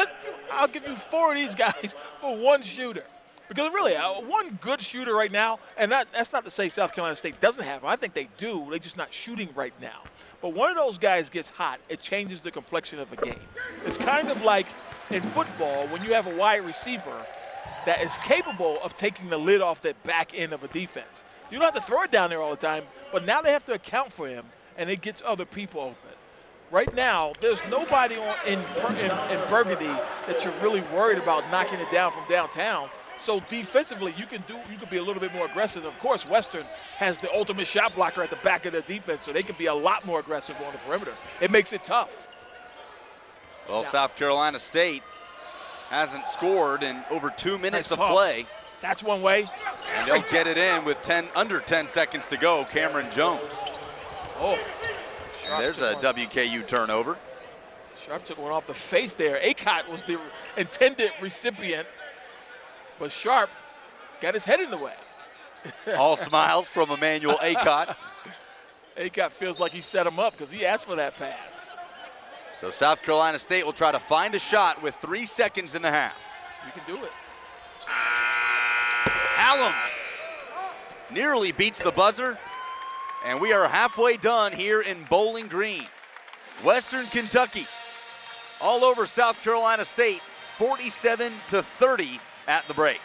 I'll give you 4 of these guys for one shooter. Because really, one good shooter right now, and that's not to say South Carolina State doesn't have him. I think they do. They're just not shooting right now. But one of those guys gets hot, it changes the complexion of the game. It's kind of like in football when you have a wide receiver that is capable of taking the lid off that back end of a defense. You don't have to throw it down there all the time, but now they have to account for him, and it gets other people open. Right now, there's nobody in Burgundy that you're really worried about knocking it down from downtown. So defensively, you can be a little bit more aggressive. Of course, Western has the ultimate shot blocker at the back of their defense, so they can be a lot more aggressive on the perimeter. It makes it tough. Well, South Carolina State hasn't scored in over 2 minutes Nice of play. That's one way. And they'll get it in with under 10 seconds to go. Cameron Jones. Oh, There's a WKU turnover. Sharp took one off the face there. Acott was the intended recipient, but Sharp got his head in the way. All smiles from Emmanuel Acott. Acott feels like he set him up because he asked for that pass. So South Carolina State will try to find a shot with 3 seconds in the half. You can do it. Hallams nearly beats the buzzer, and we are halfway done here in Bowling Green. Western Kentucky all over South Carolina State, 47-30 at the break.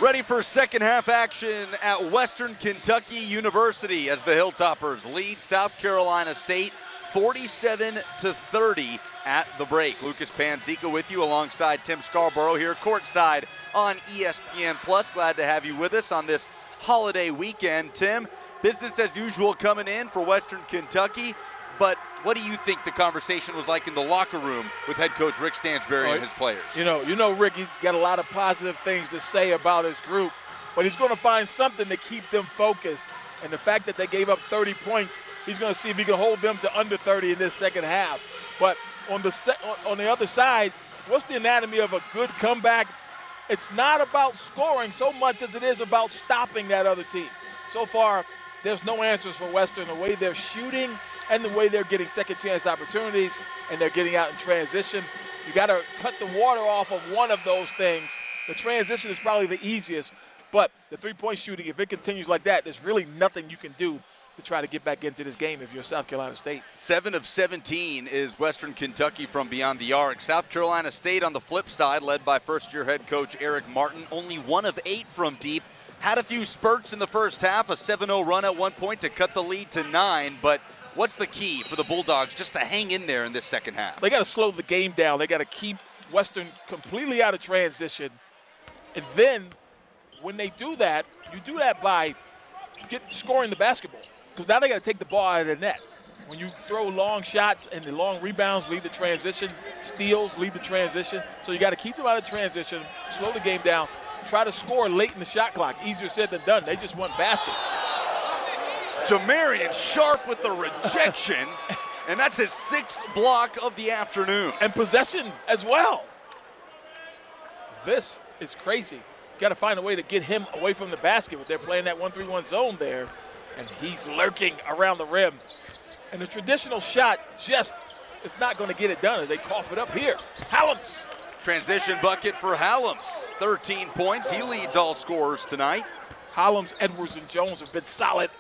Ready for second half action at Western Kentucky University as the Hilltoppers lead South Carolina State 47-30 at the break. Lucas Panzica with you alongside Tim Scarborough here courtside on ESPN Plus. Glad to have you with us on this holiday weekend. Tim, business as usual coming in for Western Kentucky, but what do you think the conversation was like in the locker room with head coach Rick Stansbury and his players? You know, Rick, he's got a lot of positive things to say about his group, but he's going to find something to keep them focused. And the fact that they gave up 30 points, he's going to see if he can hold them to under 30 in this second half. But on the other side, what's the anatomy of a good comeback? It's not about scoring so much as it is about stopping that other team. So far, there's no answers for Western. The way they're shooting and the way they're getting second chance opportunities and they're getting out in transition. You got to cut the water off of one of those things. The transition is probably the easiest, but the three-point shooting, if it continues like that, there's really nothing you can do to try to get back into this game if you're South Carolina State. 7 of 17 is Western Kentucky from beyond the arc. South Carolina State on the flip side, led by first-year head coach Eric Martin, only 1 of 8 from deep. Had a few spurts in the first half, a 7-0 run at one point to cut the lead to 9, but what's the key for the Bulldogs just to hang in there in this second half? They got to slow the game down. They got to keep Western completely out of transition. And then when they do that, you do that by scoring the basketball. Because now they got to take the ball out of the net. When you throw long shots and the long rebounds lead the transition, steals lead the transition. So you got to keep them out of transition, slow the game down, try to score late in the shot clock. Easier said than done. They just want baskets. Jamarian Sharp with the rejection, and that's his 6th block of the afternoon. And possession as well. This is crazy. Got to find a way to get him away from the basket, but they're playing that 1-3-1 zone there, and he's lurking around the rim. And the traditional shot just is not going to get it done as they cough it up here. Hallams. Transition bucket for Hallams. 13 points. He leads all scorers tonight. Hallams, Edwards, and Jones have been solid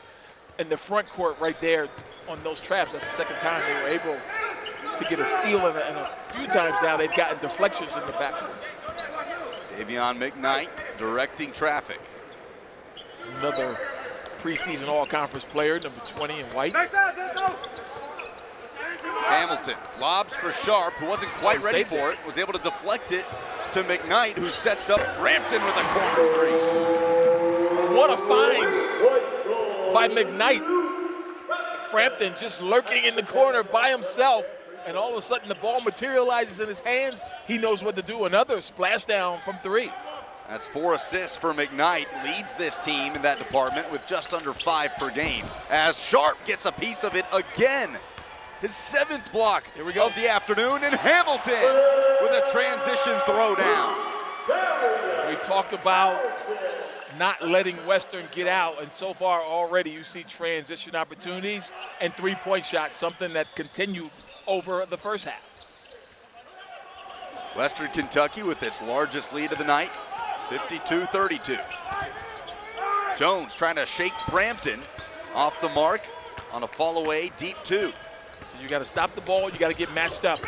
in the front court right there on those traps. That's the second time they were able to get a steal, and a few times now they've gotten deflections in the backcourt. Davion McKnight directing traffic. Another preseason all-conference player, number 20 in white. Hamilton lobs for Sharp, who wasn't quite ready for it, was able to deflect it to McKnight, who sets up Frampton with a corner 3. What a find by McKnight. Frampton just lurking in the corner by himself, and all of a sudden the ball materializes in his hands. He knows what to do. Another splashdown from 3. That's 4 assists for McKnight, leads this team in that department with just under 5 per game, as Sharp gets a piece of it again. His 7th block of the afternoon, and Hamilton with a transition throwdown. We talked about not letting Western get out, and so far already you see transition opportunities and three-point shots, something that continued over the first half. Western Kentucky with its largest lead of the night, 52-32. Jones trying to shake Frampton off the mark on a fall away deep 2. So you got to stop the ball, you got to get matched up.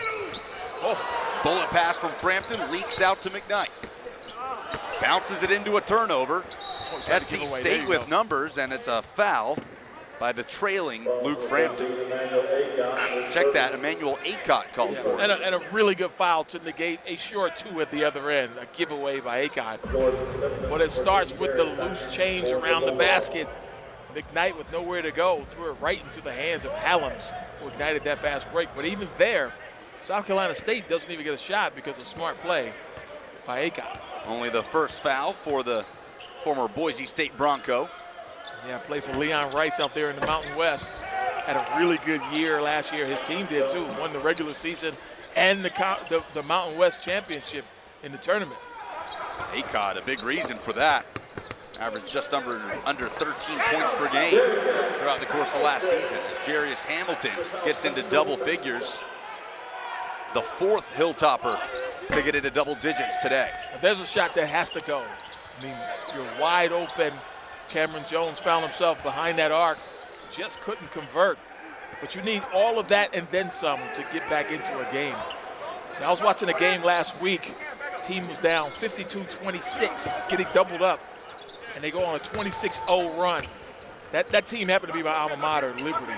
Oh, bullet pass from Frampton leaks out to McKnight. Bounces it into a turnover. SC State with numbers, and it's a foul by the trailing Luke Frampton. Check that, Emmanuel Aycott called for it. And a really good foul to negate a short 2 at the other end, a giveaway by Aycott. But it starts with the loose change around the basket. McKnight with nowhere to go, threw it right into the hands of Hallams, who ignited that fast break. But even there, South Carolina State doesn't even get a shot because of smart play by Aycott. Only the first foul for the former Boise State Bronco. Yeah, played for Leon Rice out there in the Mountain West. Had a really good year last year. His team did too. Won the regular season and the Mountain West championship in the tournament. Aycott, a big reason for that. Averaged just under 13 points per game throughout the course of last season. As Jarius Hamilton gets into double figures, the 4th Hilltopper to get into double digits today. There's a shot that has to go. I mean, you're wide open. Cameron Jones found himself behind that arc, just couldn't convert. But you need all of that and then some to get back into a game. Now, I was watching a game last week. Team was down 52-26, getting doubled up, and they go on a 26-0 run. That team happened to be my alma mater, Liberty.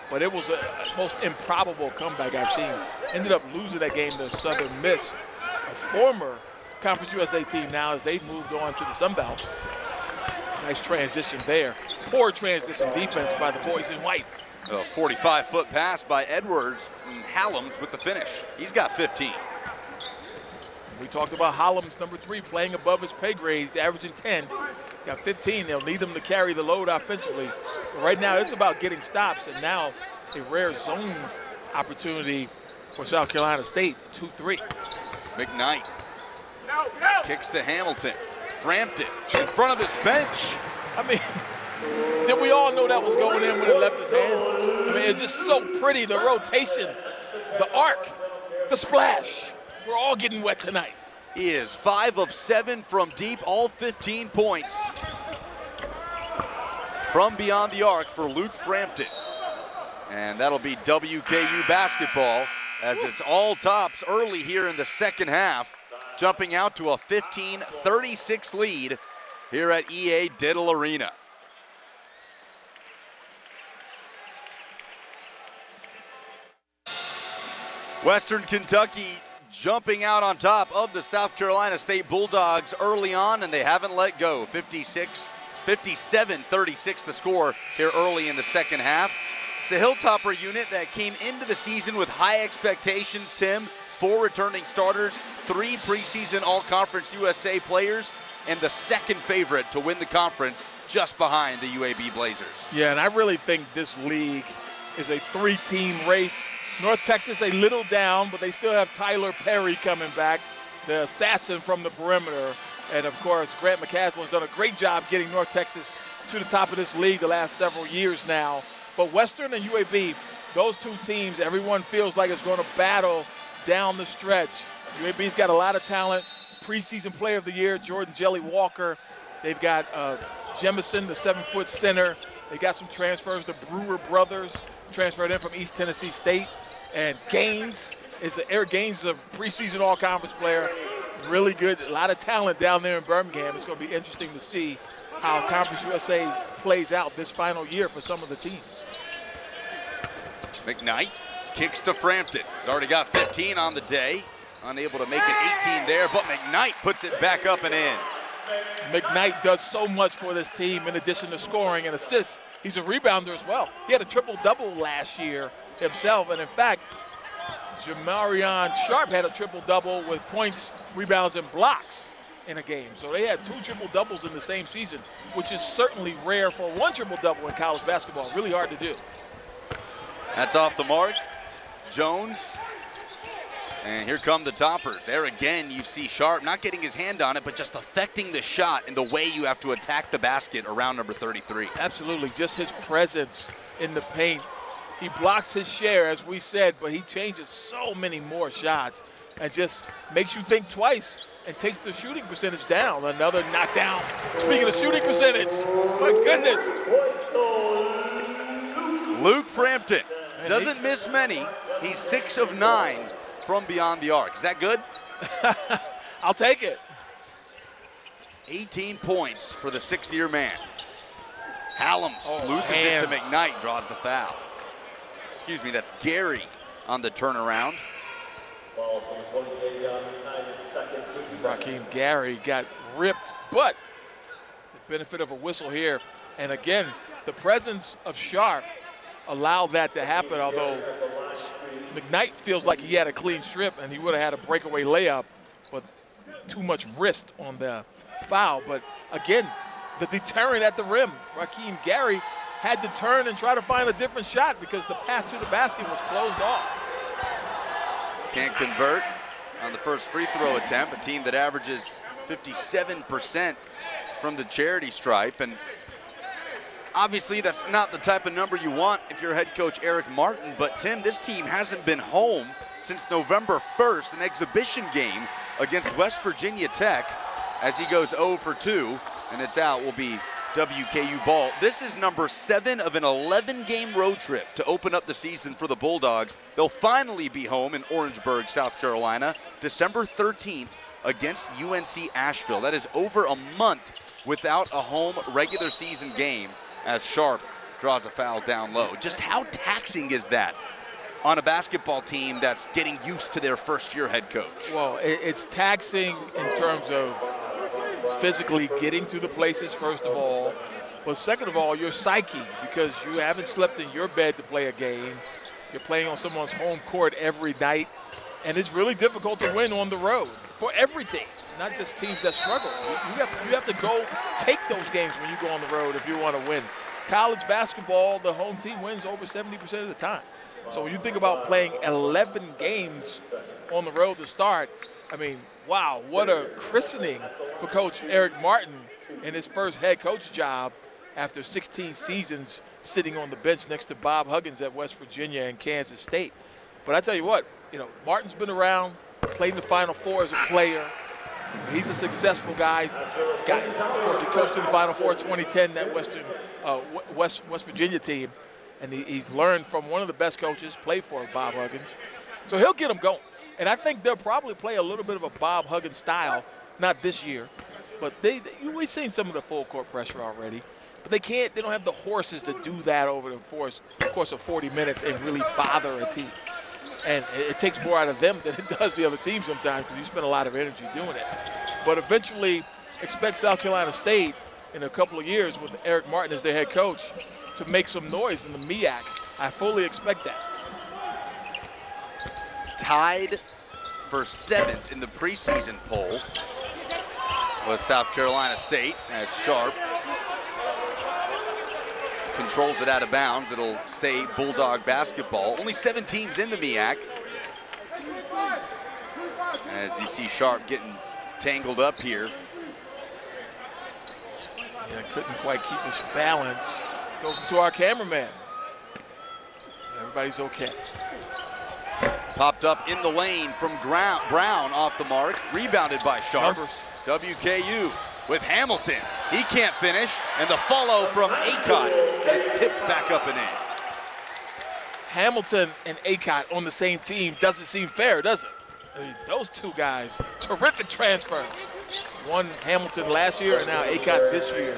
But it was a most improbable comeback I've seen. Ended up losing that game to Southern Miss, a former Conference USA team now as they've moved on to the Sun Belt. Nice transition there. Poor transition defense by the boys in white. A 45-foot pass by Edwards, and Hallams with the finish. He's got 15. We talked about Hallams, number 3, playing above his pay grade. He's averaging 10. Got 15. They'll need him to carry the load offensively. But right now, it's about getting stops, and now a rare zone opportunity for South Carolina State, 2-3. McKnight kicks to Hamilton. Frampton in front of his bench. I mean, did we all know that was going in when it left his hands? I mean, it's just so pretty, the rotation, the arc, the splash. We're all getting wet tonight. He is 5 of 7 from deep, all 15 points from beyond the arc for Luke Frampton. And that'll be WKU basketball as it's all tops early here in the second half, jumping out to a 15-36 lead here at EA Diddle Arena. Western Kentucky jumping out on top of the South Carolina State Bulldogs early on, and they haven't let go. 57-36 the score here early in the second half. It's a Hilltopper unit that came into the season with high expectations, Tim. 4 returning starters, 3 preseason All-Conference USA players, and the second favorite to win the conference just behind the UAB Blazers. Yeah, and I really think this league is a 3-team race. North Texas a little down, but they still have Tyler Perry coming back, the assassin from the perimeter. And, of course, Grant McCaslin's done a great job getting North Texas to the top of this league the last several years now. But Western and UAB, those 2 teams, everyone feels like it's going to battle down the stretch. UAB's got a lot of talent. Preseason Player of the Year, Jordan Jelly Walker. They've got Jemison, the 7-foot center. They got some transfers. The Brewer brothers transferred in from East Tennessee State. And Eric Gaines is a preseason all-conference player. Really good, a lot of talent down there in Birmingham. It's going to be interesting to see how Conference USA plays out this final year for some of the teams. McKnight kicks to Frampton. He's already got 15 on the day. Unable to make it 18 there, but McKnight puts it back up and in. McKnight does so much for this team in addition to scoring and assists. He's a rebounder as well. He had a triple-double last year himself, and in fact, Jamarion Sharp had a triple-double with points, rebounds, and blocks in a game. So they had 2 triple-doubles in the same season, which is certainly rare for 1 triple-double in college basketball. Really hard to do. That's off the mark. Jones. And here come the toppers. There again, you see Sharp not getting his hand on it, but just affecting the shot in the way you have to attack the basket around number 33. Absolutely, just his presence in the paint. He blocks his share, as we said, but he changes so many more shots and just makes you think twice and takes the shooting percentage down. Another knockdown. Speaking of shooting percentage, my goodness. Luke Frampton doesn't miss many. He's 6 of 9 from beyond the arc. Is that good? I'll take it. 18 points for the 6th-year man. Hallam loses it to McKnight, draws the foul. Excuse me, that's Gary on the turnaround. Raheem Gary got ripped, but the benefit of a whistle here. And again, the presence of Sharp allowed that to happen, although McKnight feels like he had a clean strip and he would have had a breakaway layup, but too much wrist on the foul. But again, the deterrent at the rim. Raheem Gary had to turn and try to find a different shot because the path to the basket was closed off. Can't convert on the first free throw attempt, a team that averages 57% from the charity stripe. And obviously that's not the type of number you want if you're head coach Eric Martin, but Tim, this team hasn't been home since November 1st, an exhibition game against West Virginia Tech, as he goes 0 for 2, and it's out will be WKU ball. This is number 7 of an 11-game road trip to open up the season for the Bulldogs. They'll finally be home in Orangeburg, South Carolina, December 13th against UNC Asheville. That is over a month without a home regular season game, as Sharp draws a foul down low. Just how taxing is that on a basketball team that's getting used to their first-year head coach? Well, it's taxing in terms of physically getting to the places, first of all, but second of all, your psyche, because you haven't slept in your bed to play a game. You're playing on someone's home court every night, and it's really difficult to win on the road for every team, not just teams that struggle. You have to go take those games when you go on the road if you want to win. College basketball, the home team wins over 70% of the time. So when you think about playing 11 games on the road to start, I mean, wow, what a christening for Coach Eric Martin in his first head coach job after 16 seasons sitting on the bench next to Bob Huggins at West Virginia and Kansas State. But I tell you what, Martin's been around, played in the Final Four as a player. He's a successful guy. Of course, he coached in the Final Four 2010, that West Virginia team. And he's learned from one of the best coaches, played for Bob Huggins. So he'll get them going. And I think they'll probably play a little bit of a Bob Huggins style, not this year. But we've seen some of the full court pressure already. But they don't have the horses to do that over the course of 40 minutes and really bother a team. And it takes more out of them than it does the other team sometimes because you spend a lot of energy doing it. But eventually, expect South Carolina State in a couple of years with Eric Martin as their head coach to make some noise in the MEAC. I fully expect that. Tied for 7th in the preseason poll was South Carolina State as Sharp controls it out of bounds. It'll stay Bulldog basketball. Only 7 teams in the MEAC. As you see Sharp getting tangled up here. Yeah, couldn't quite keep his balance. Goes into our cameraman. Everybody's okay. Popped up in the lane from Brown off the mark. Rebounded by Sharp. Numbers. WKU with Hamilton. He can't finish, and the follow from Acott is tipped back up and in. Hamilton and Acott on the same team doesn't seem fair, does it? I mean, those two guys, terrific transfers. One Hamilton last year and now Acott this year.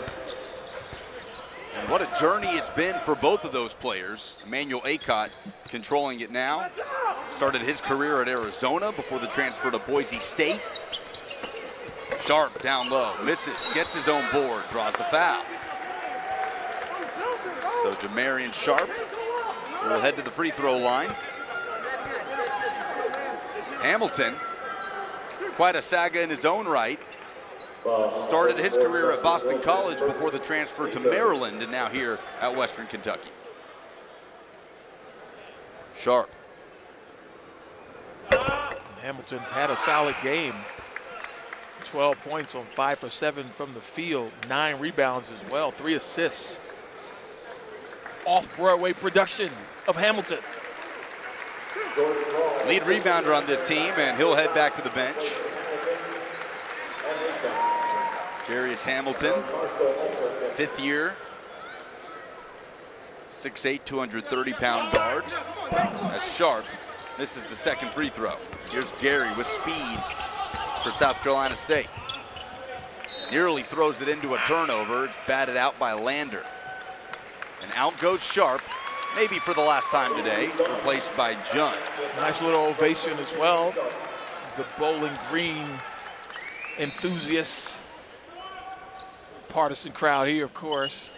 And what a journey it's been for both of those players. Emmanuel Acott controlling it now. Started his career at Arizona before the transfer to Boise State. Sharp down low, misses, gets his own board, draws the foul. So Jamarian Sharp will head to the free throw line. Hamilton, quite a saga in his own right. Started his career at Boston College before the transfer to Maryland and now here at Western Kentucky. Sharp. Hamilton's had a solid game. 12 points on 5 for 7 from the field, 9 rebounds as well, 3 assists. Off-Broadway production of Hamilton. Lead rebounder on this team, and he'll head back to the bench. Jarius Hamilton, 5th year, 6'8", 230-pound guard. As Sharp misses the second free throw. Here's Gary with speed for South Carolina State. Nearly throws it into a turnover. It's batted out by Lander. And out goes Sharp, maybe for the last time today, replaced by Jun. Nice little ovation as well. The Bowling Green enthusiasts. Partisan crowd here, of course.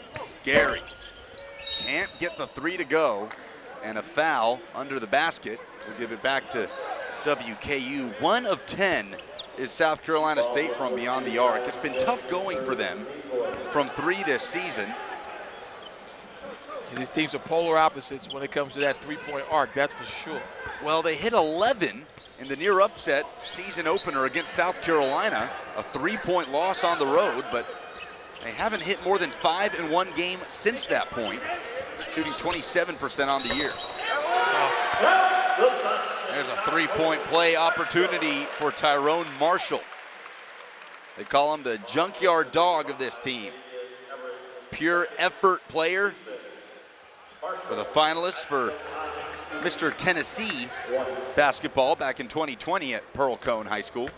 Gary can't get the 3 to go, and a foul under the basket. We'll give it back to WKU. 1 of 10 is South Carolina State from beyond the arc. It's been tough going for them from 3 this season. And these teams are polar opposites when it comes to that 3-point arc, that's for sure. Well, they hit 11 in the near upset season opener against South Carolina, a 3-point loss on the road, but they haven't hit more than 5 in one game since that point, shooting 27% on the year. There's a 3-point play opportunity for Tyrone Marshall. They call him the junkyard dog of this team. Pure effort player. Was a finalist for Mr. Tennessee basketball back in 2020 at Pearl Cone High School.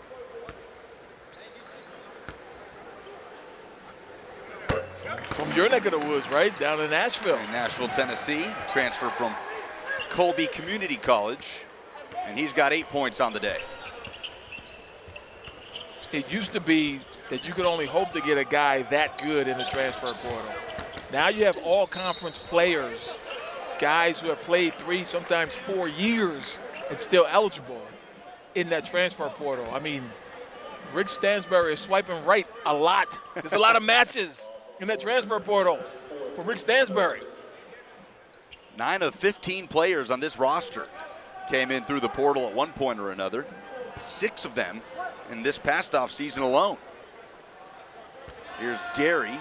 From your neck of the woods, right? Down in Nashville. In Nashville, Tennessee. Transfer from Colby Community College. And he's got 8 points on the day. It used to be that you could only hope to get a guy that good in the transfer portal. Now you have all conference players, guys who have played 3, sometimes 4 years and still eligible in that transfer portal. I mean, Rick Stansbury is swiping right a lot. There's a lot of matches in that transfer portal for Rick Stansbury. 9 of 15 players on this roster came in through the portal at one point or another. 6 of them in this past offseason alone. Here's Gary,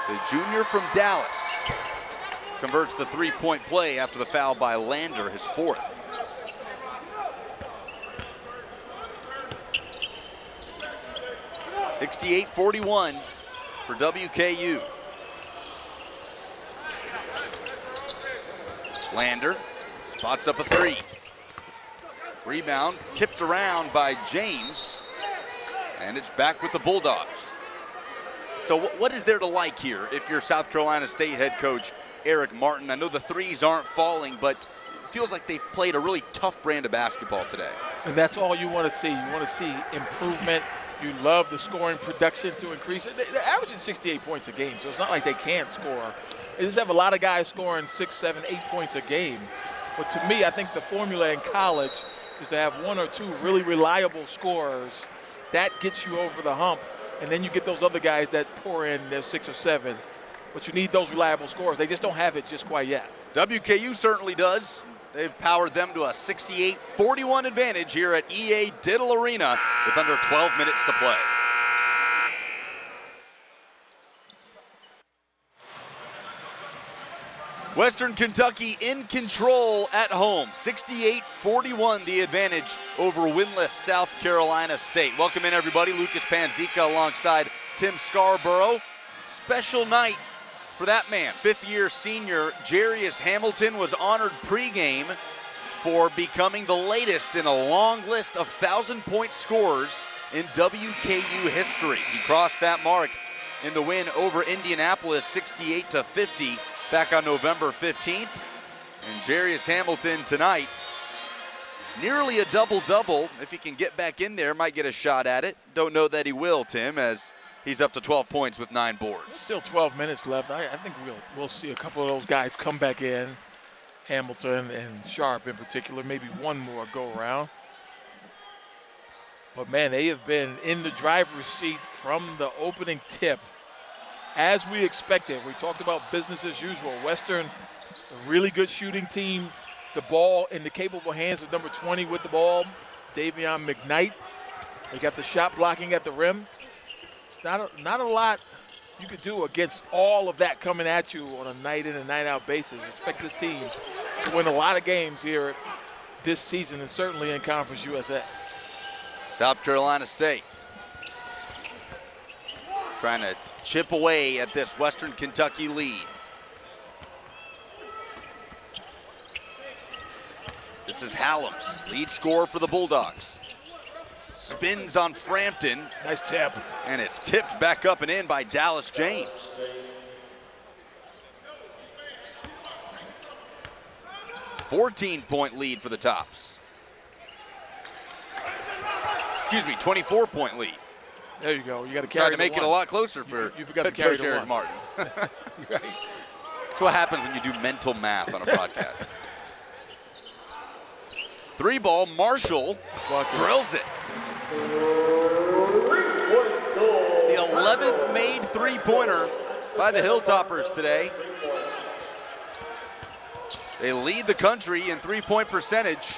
the junior from Dallas. converts the three-point play after the foul by Lander, his fourth. (68-41) for WKU. Lander spots up a three. Rebound tipped around by James, and it's back with the Bulldogs. So what is there to like here if you're South Carolina State head coach Eric Martin? I know the threes aren't falling, but it feels like they've played a really tough brand of basketball today. And that's all you want to see. You want to see improvement. You love the scoring production to increase it. They're averaging 68 points a game, so it's not like they can't score. They just have a lot of guys scoring 6, 7, 8 points a game. But to me, I think the formula in college is to have one or two really reliable scorers. That gets you over the hump, and then you get those other guys that pour in their 6 or 7. But you need those reliable scorers. They just don't have it just quite yet. WKU certainly does. They've powered them to a 68-41 advantage here at EA Diddle Arena with under 12 minutes to play. Western Kentucky in control at home. 68-41 the advantage over winless South Carolina State. Welcome in everybody. Lucas Panzica alongside Tim Scarborough. Special night for that man. Fifth-year senior Jarius Hamilton was honored pregame for becoming the latest in a long list of 1,000-point scorers in WKU history. He crossed that mark in the win over Indianapolis 68-50 back on November 15th. And Jarius Hamilton tonight, nearly a double-double. If he can get back in there, might get a shot at it. Don't know that he will, Tim, as he's up to 12 points with 9 boards. Still 12 minutes left. I think we'll see a couple of those guys come back in. Hamilton and Sharp in particular, maybe one more go around. But man, they have been in the driver's seat from the opening tip, as we expected. We talked about business as usual. Western, a really good shooting team. The ball in the capable hands of number 20 with the ball, Davion McKnight. They got the shot blocking at the rim. It's not a lot you could do against all of that coming at you on a night in and night out basis. Expect this team to win a lot of games here this season and certainly in Conference USA. South Carolina State trying to chip away at this Western Kentucky lead. This is Hallams, lead scorer for the Bulldogs. Spins on Frampton. Nice tip. And it's tipped back up and in by Dallas James. $14-point lead for the Tops. Excuse me, 24-point lead. There you go. You got to Trying carry to make it a lot closer for you've got to carry Coach Eric Martin. Right. That's what happens when you do mental math on a broadcast. 3-ball, Marshall drills it. The 11th made three-pointer by the Hilltoppers today. They lead the country in three-point percentage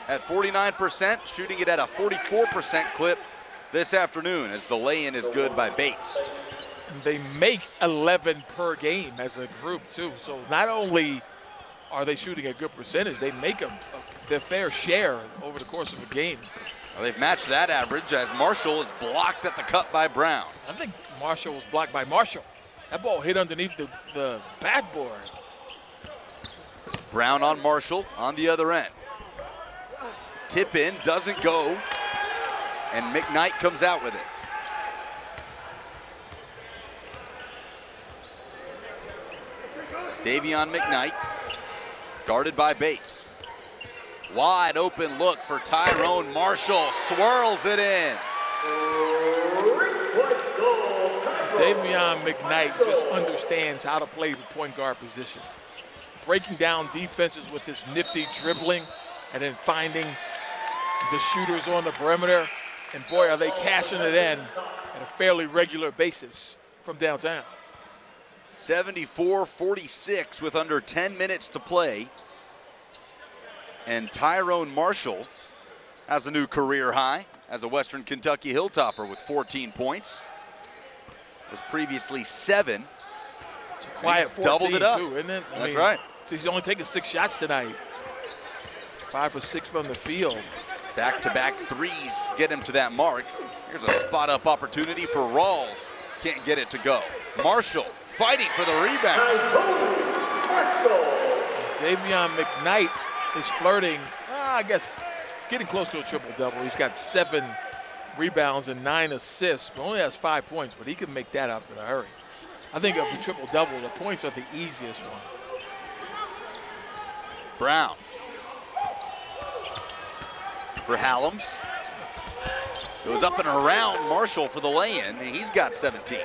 at 49%, shooting it at a 44% clip this afternoon as the lay-in is good by Bates. They make 11 per game as a group too. So not only are they shooting a good percentage, they make their fair share over the course of a game. Well, they've matched that average as Marshall is blocked at the cut by Brown. I think Marshall was blocked by Marshall. That ball hit underneath the backboard. Brown on Marshall on the other end. Tip in, doesn't go, and McKnight comes out with it. Davion McKnight, guarded by Bates. Wide open look for Tyrone Marshall, swirls it in. Davion McKnight just understands how to play the point guard position. Breaking down defenses with his nifty dribbling and then finding the shooters on the perimeter. And boy, are they cashing it in at a fairly regular basis from downtown. 74-46 with under 10 minutes to play. And Tyrone Marshall has a new career high as a Western Kentucky Hilltopper with 14 points. Was previously 7 Quiet 14 doubled it up. too, isn't it? That's right. He's only taking 6 shots tonight. 5 for 6 from the field. Back-to-back threes get him to that mark. Here's a spot-up opportunity for Rawls. Can't get it to go. Marshall fighting for the rebound. Davion McKnight is flirting, I guess, getting close to a triple-double. He's got 7 rebounds and 9 assists, but only has 5 points, but he can make that up in a hurry. I think of the triple-double, the points are the easiest one. Brown for Hallams. Goes up and around Marshall for the lay-in, and he's got 17.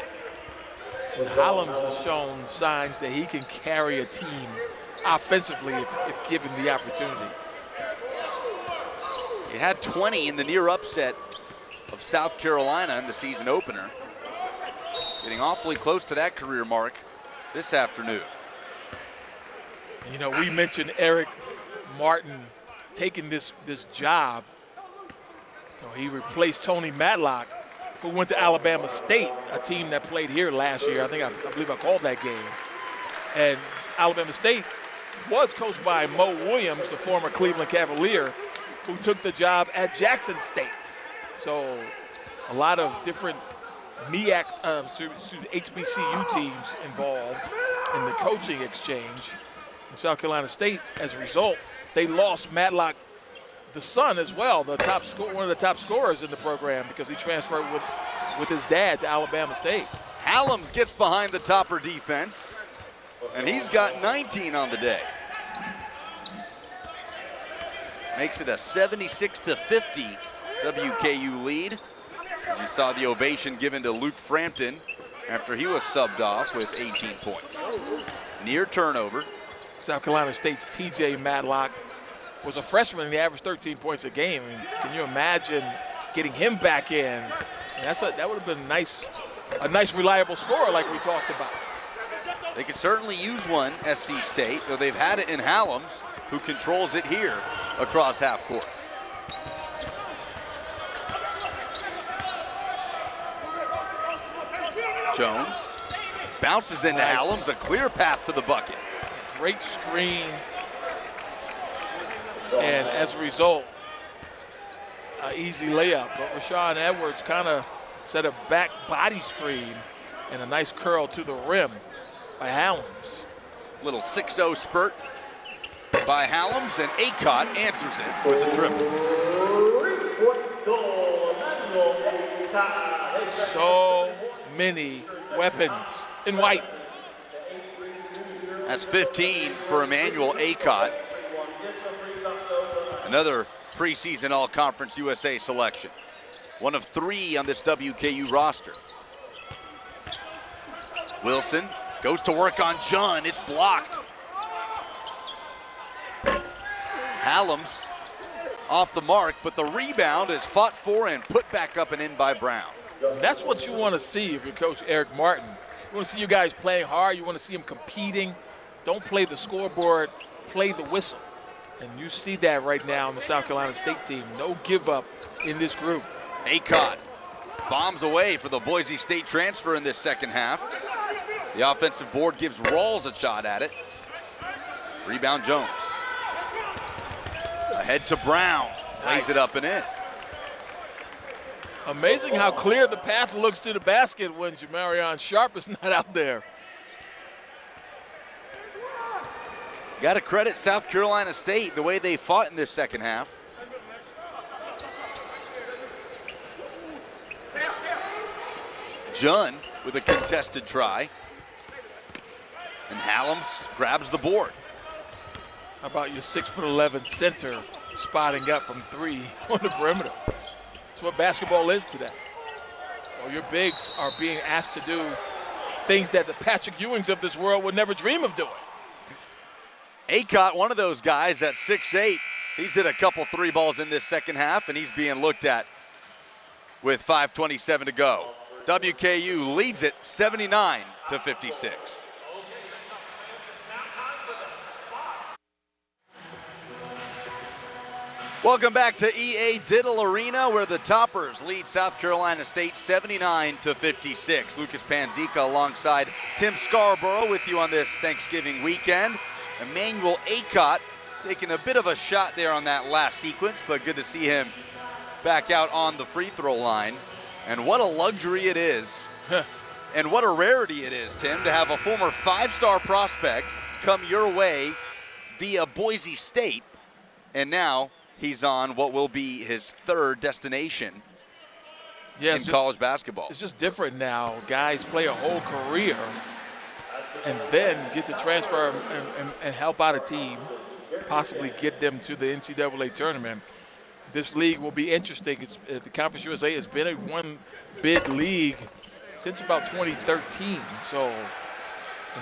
And Hallams has shown signs that he can carry a team offensively if given the opportunity. He had 20 in the near upset of South Carolina in the season opener. Getting awfully close to that career mark this afternoon. And, you know, we mentioned Eric Martin taking this job. You know, he replaced Tony Matlock, who went to Alabama State, a team that played here last year. I believe I called that game. And Alabama State was coached by Mo Williams, the former Cleveland Cavalier, who took the job at Jackson State. So a lot of different HBCU teams involved in the coaching exchange. In South Carolina State, as a result, they lost Matlock, the son as well, one of the top scorers in the program, because he transferred with his dad to Alabama State. Hallams gets behind the Topper defense, and he's got 19 on the day. Makes it a 76-50 WKU lead. As you saw the ovation given to Luke Frampton after he was subbed off with 18 points. Near turnover. South Carolina State's TJ Matlock was a freshman and he averaged 13 points a game. I mean, can you imagine getting him back in? That would have been a nice reliable scorer like we talked about. They could certainly use one, SC State, though they've had it in Hallams, who controls it here across half court. Jones bounces into Hallams, a clear path to the bucket. Great screen, and as a result, easy layup. But Rashawn Edwards kind of set a back body screen and a nice curl to the rim by Hallams. Little 6-0 spurt by Hallams, and Acott answers it with a triple. So many weapons in white. That's 15 for Emmanuel Acott. Another preseason All-Conference USA selection. One of 3 on this WKU roster. Wilson goes to work on John. It's blocked. Hallams off the mark, but the rebound is fought for and put back up and in by Brown. That's what you want to see if you're Coach Eric Martin. You want to see you guys playing hard. You want to see them competing. Don't play the scoreboard, play the whistle. And you see that right now in the South Carolina State team. No give up in this group. Acott bombs away for the Boise State transfer in this second half. The offensive board gives Rawls a shot at it. Rebound Jones. Ahead to Brown. Lays it up and in. Amazing how clear the path looks to the basket when Jamarion Sharp is not out there. Got to credit South Carolina State the way they fought in this second half. Junn with a contested try. And Hallams grabs the board. How about your 6'11" center spotting up from 3 on the perimeter? That's what basketball is today. Well, your bigs are being asked to do things that the Patrick Ewings of this world would never dream of doing. Acott, one of those guys at 6'8". He's hit a couple 3 balls in this second half, and he's being looked at with 5:27 to go. WKU leads it 79-56. Welcome back to EA Diddle Arena, where the Toppers lead South Carolina State 79-56. Lucas Panzica alongside Tim Scarborough with you on this Thanksgiving weekend. Emmanuel Acott taking a bit of a shot there on that last sequence, but good to see him back out on the free throw line. And what a luxury it is, and what a rarity it is, Tim, to have a former five-star prospect come your way via Boise State, and now he's on what will be his third destination in college basketball. It's just different now. Guys play a whole career and then get to transfer and help out a team, possibly get them to the NCAA tournament. This league will be interesting. The Conference USA has been a one-bid league since about 2013. So,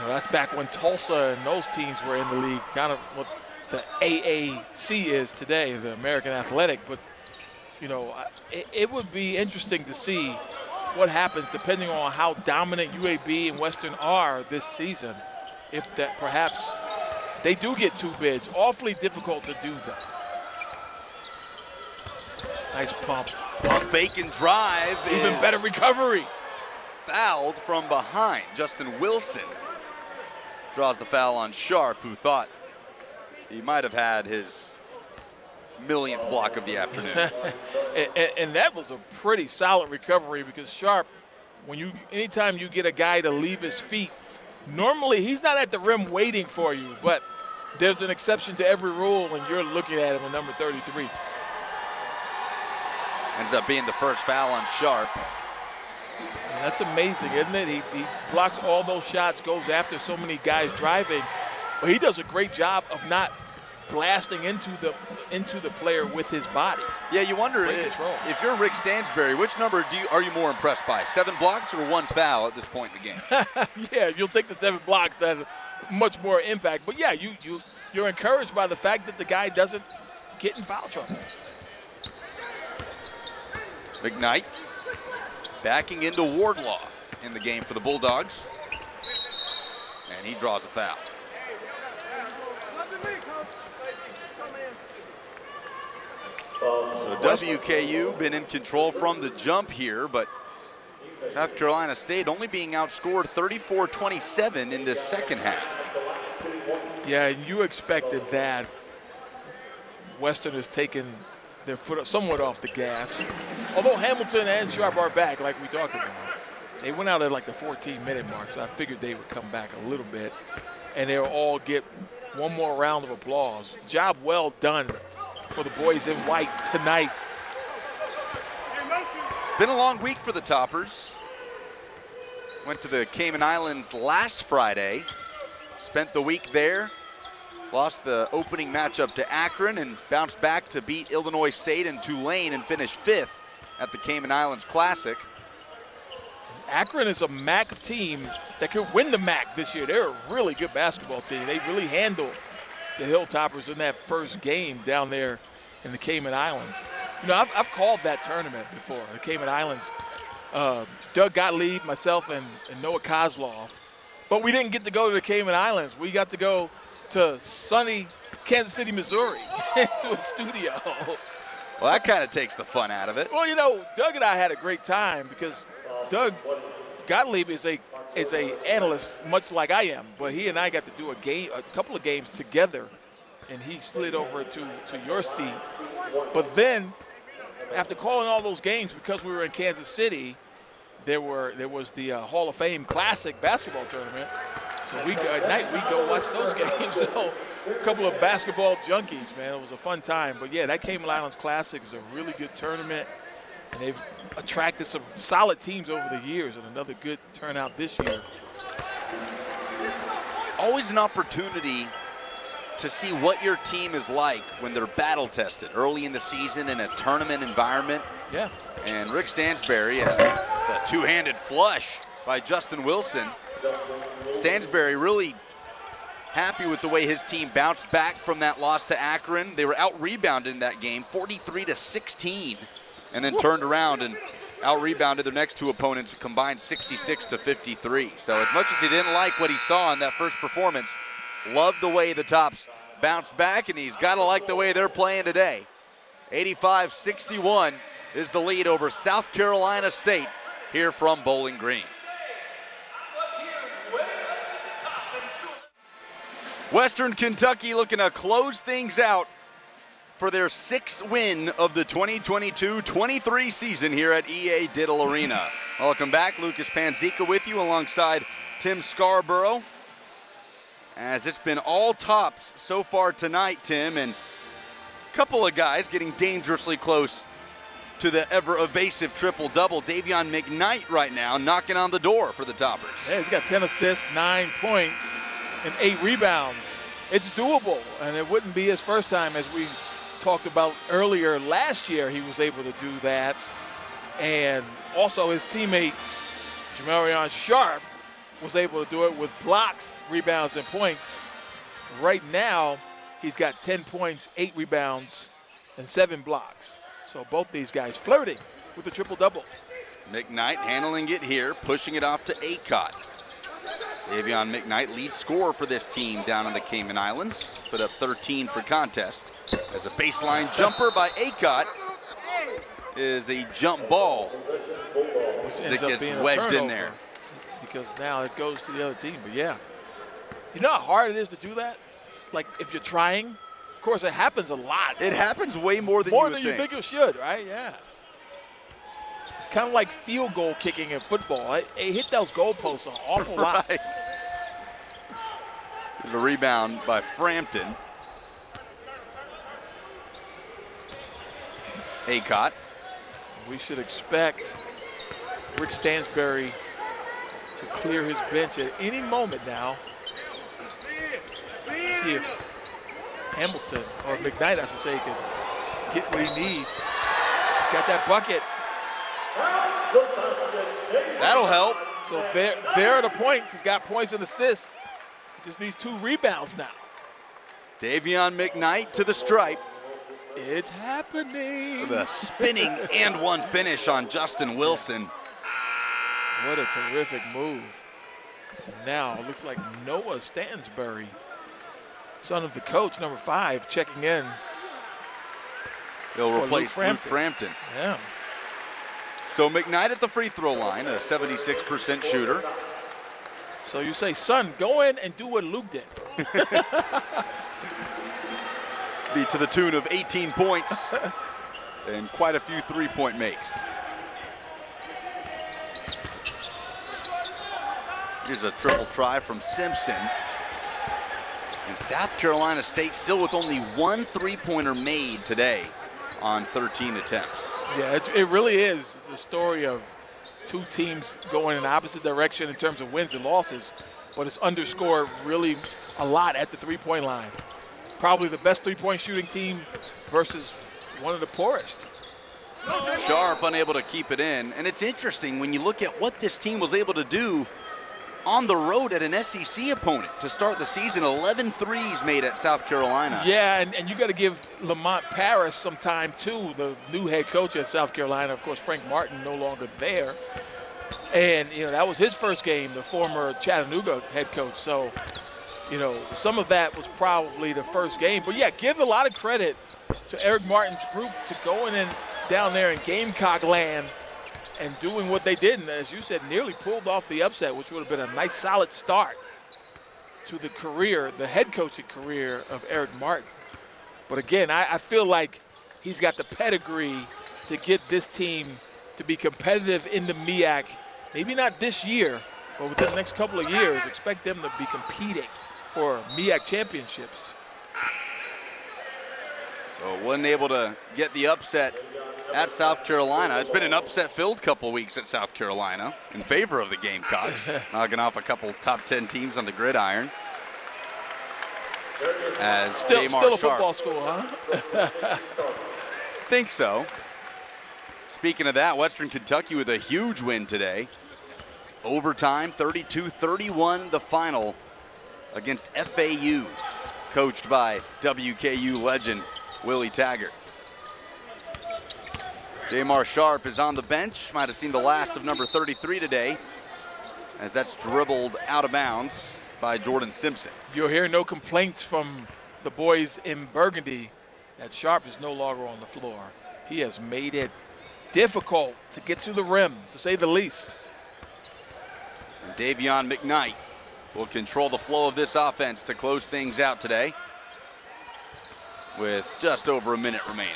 that's back when Tulsa and those teams were in the league, kind of what the AAC is today, the American Athletic. But, it would be interesting to see what happens depending on how dominant UAB and Western are this season. If that perhaps they do get two bids, awfully difficult to do that. Nice pump. Pump fake and drive. Even better recovery. Fouled from behind. Justin Wilson draws the foul on Sharp, who thought he might have had his millionth block of the afternoon. and that was a pretty solid recovery, because Sharp, anytime you get a guy to leave his feet, normally he's not at the rim waiting for you, but there's an exception to every rule when you're looking at him at number 33. Ends up being the first foul on Sharp. And that's amazing, isn't it? He blocks all those shots, goes after so many guys driving, but he does a great job of not blasting into the player with his body. Yeah, you wonder if you're Rick Stansberry, which number are you more impressed by? 7 blocks or 1 foul at this point in the game? Yeah, you'll take the 7 blocks. That much more impact. But yeah, you're encouraged by the fact that the guy doesn't get in foul trouble. McKnight backing into Wardlaw in the game for the Bulldogs, and he draws a foul. So WKU been in control from the jump here, but South Carolina State only being outscored 34-27 in the second half. Yeah, you expected that. Western has taken their foot somewhat off the gas. Although Hamilton and Sharp are back, like we talked about. They went out at like the 14-minute mark, so I figured they would come back a little bit, and they'll all get one more round of applause. Job well done for the boys in white tonight. It's been a long week for the Toppers. Went to the Cayman Islands last Friday, spent the week there, lost the opening matchup to Akron, and bounced back to beat Illinois State and Tulane and finish 5th at the Cayman Islands Classic. Akron is a MAC team that could win the MAC this year. They're a really good basketball team. They really handled the Hilltoppers in that first game down there in the Cayman Islands. I've called that tournament before, the Cayman Islands. Doug Gottlieb, myself, and Noah Kozlov. But we didn't get to go to the Cayman Islands. We got to go to sunny Kansas City, Missouri, to a studio. Well, that kind of takes the fun out of it. Well, Doug and I had a great time, because Doug Gottlieb is a analyst, much like I am, but he and I got to do a couple of games together, and he slid over to your seat. But then, after calling all those games, because we were in Kansas City, there was the Hall of Fame Classic basketball tournament. So at night we go watch those games. So a couple of basketball junkies, man. It was a fun time. But yeah, that Cayman Islands Classic is a really good tournament, and they've attracted some solid teams over the years, and another good turnout this year. Always an opportunity to see what your team is like when they're battle tested early in the season in a tournament environment. Yeah. And Rick Stansberry has a two-handed flush by Justin Wilson. Stansberry really happy with the way his team bounced back from that loss to Akron. They were out-rebounded in that game, 43-16, and then turned around and out-rebounded their next 2 opponents, combined 66-53. So as much as he didn't like what he saw in that first performance, loved the way the Tops bounced back, and he's got to like the way they're playing today. 85-61 is the lead over South Carolina State here from Bowling Green. Western Kentucky looking to close things out for their 6th win of the 2022-23 season here at EA Diddle Arena. Welcome back, Lucas Panzica with you alongside Tim Scarborough. As it's been all tops so far tonight, Tim, and a couple of guys getting dangerously close to the ever-evasive triple-double. Davion McKnight right now knocking on the door for the Toppers. Yeah, he's got 10 assists, 9 points, and 8 rebounds. It's doable, and it wouldn't be his first time. As we talked about earlier last year, he was able to do that. And also his teammate, Jamarion Sharp, was able to do it with blocks, rebounds, and points. Right now, he's got 10 points, 8 rebounds, and 7 blocks. So both these guys flirting with the triple-double. McKnight handling it here, pushing it off to Acott. Davion McKnight, lead scorer for this team down on the Cayman Islands. Put up 13 per contest. As a baseline jumper by Acott is a jump ball. It gets wedged in there. Because now it goes to the other team. But yeah, you know how hard it is to do that? Like if you're trying, of course it happens a lot. It happens way more than you think it should, right? Yeah. It's kind of like field goal kicking in football. It hit those goalposts an awful lot. Right. There's a rebound by Frampton. Acott. We should expect Rick Stansbury to clear his bench at any moment now. See if Hamilton, or McKnight I should say, can get what he needs. Got that bucket. That'll help. So there are the points. He's got points and assists. He just needs 2 rebounds now. Davion McKnight to the stripe. It's happening. With a spinning and one finish on Justin Wilson. What a terrific move. And now it looks like Noah Stansbury, son of the coach, number 5, checking in. He'll replace Luke Frampton. Yeah. So McKnight at the free throw line, a 76% shooter. So you say, son, go in and do what Luke did. Be to the tune of 18 points and quite a few three-point makes. Here's a triple try from Simpson. And South Carolina State still with only 1 three-pointer made today on 13 attempts. Yeah, it really is the story of 2 teams going in the opposite direction in terms of wins and losses, but it's underscored really a lot at the three-point line. Probably the best three-point shooting team versus one of the poorest. Sharp unable to keep it in. And it's interesting when you look at what this team was able to do on the road at an SEC opponent to start the season. 11 threes made at South Carolina. Yeah, and you got to give Lamont Paris some time too, the new head coach at South Carolina. Of course, Frank Martin no longer there. And, you know, that was his first game, the former Chattanooga head coach. So, you know, some of that was probably the first game. But, yeah, give a lot of credit to Eric Martin's group to going in down there in Gamecock land and doing what they did, and as you said, nearly pulled off the upset, which would have been a nice solid start to the career, the head coaching career of Eric Martin. But again, I feel like he's got the pedigree to get this team to be competitive in the MEAC. Maybe not this year, but within the next couple of years, expect them to be competing for MEAC championships. So wasn't able to get the upset at South Carolina. It's been an upset-filled couple weeks at South Carolina in favor of the Gamecocks, knocking off a couple top 10 teams on the gridiron. As still a Sharp. football school, huh? Think so. Speaking of that, Western Kentucky with a huge win today. Overtime, 32-31 the final against FAU, coached by WKU legend Willie Taggart. Jamar Sharp is on the bench. Might have seen the last of number 33 today, as that's dribbled out of bounds by Jordan Simpson. You'll hear no complaints from the boys in Burgundy that Sharp is no longer on the floor. He has made it difficult to get to the rim, to say the least. And Davion McKnight will control the flow of this offense to close things out today with just over a minute remaining.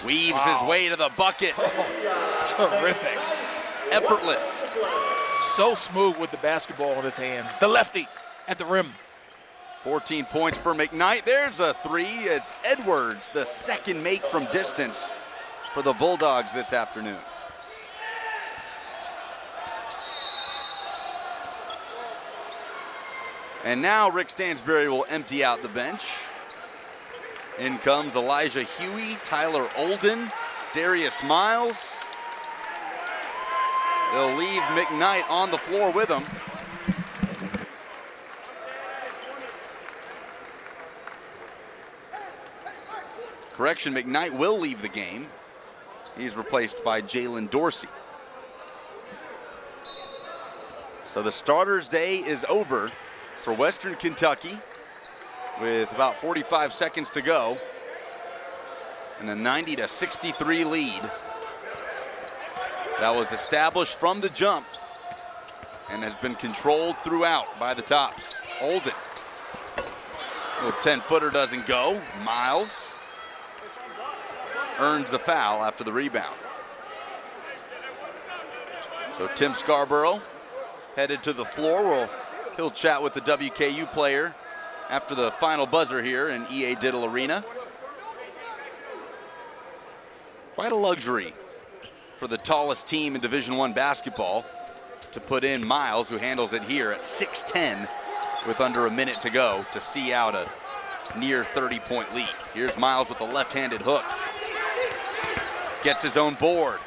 Weaves his way to the bucket. Terrific. Effortless. So smooth with the basketball in his hand. The lefty at the rim. 14 points for McKnight. There's a three. It's Edwards, the second make from distance for the Bulldogs this afternoon. And now Rick Stansbury will empty out the bench. In comes Elijah Huey, Tyler Olden, Darius Miles. They'll leave McKnight on the floor with him. Correction, McKnight will leave the game. He's replaced by Jalen Dorsey. So the starters' day is over for Western Kentucky with about 45 seconds to go and a 90-63 lead. That was established from the jump and has been controlled throughout by the Tops. Olden. Little 10-footer doesn't go. Miles earns the foul after the rebound. So Tim Scarborough headed to the floor where he'll chat with the WKU player after the final buzzer here in EA Diddle Arena. Quite a luxury for the tallest team in Division I basketball to put in Miles, who handles it here at 6'10", with under a minute to go to see out a near 30-point lead. Here's Miles with the left-handed hook. Gets his own board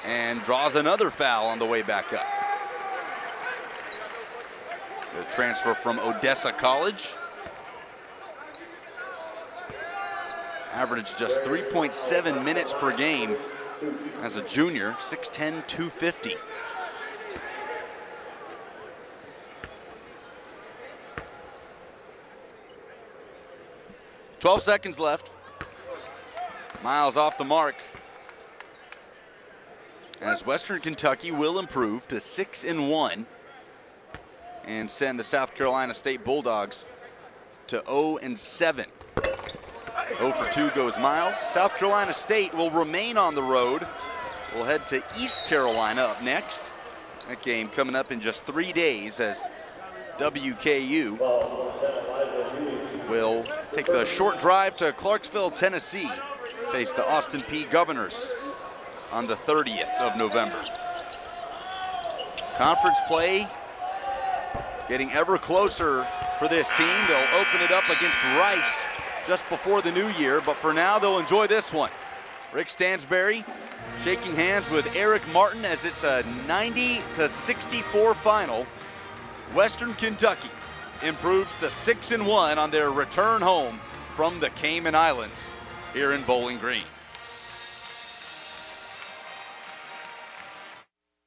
and draws another foul on the way back up. The transfer from Odessa College. Averaged just 3.7 minutes per game as a junior, 6'10", 250. "12 seconds left. Miles off the mark, as Western Kentucky will improve to 6-1 and send the South Carolina State Bulldogs to 0-7. 0 for 2 goes Miles. South Carolina State will remain on the road. We'll head to East Carolina up next. That game coming up in just 3 days, as WKU will take the short drive to Clarksville, Tennessee, face the Austin P Governors on the 30th of November. Conference play getting ever closer for this team. They'll open it up against Rice just before the new year, but for now they'll enjoy this one. Rick Stansbury shaking hands with Eric Martin as it's a 90-64 final. Western Kentucky improves to 6-1 on their return home from the Cayman Islands here in Bowling Green.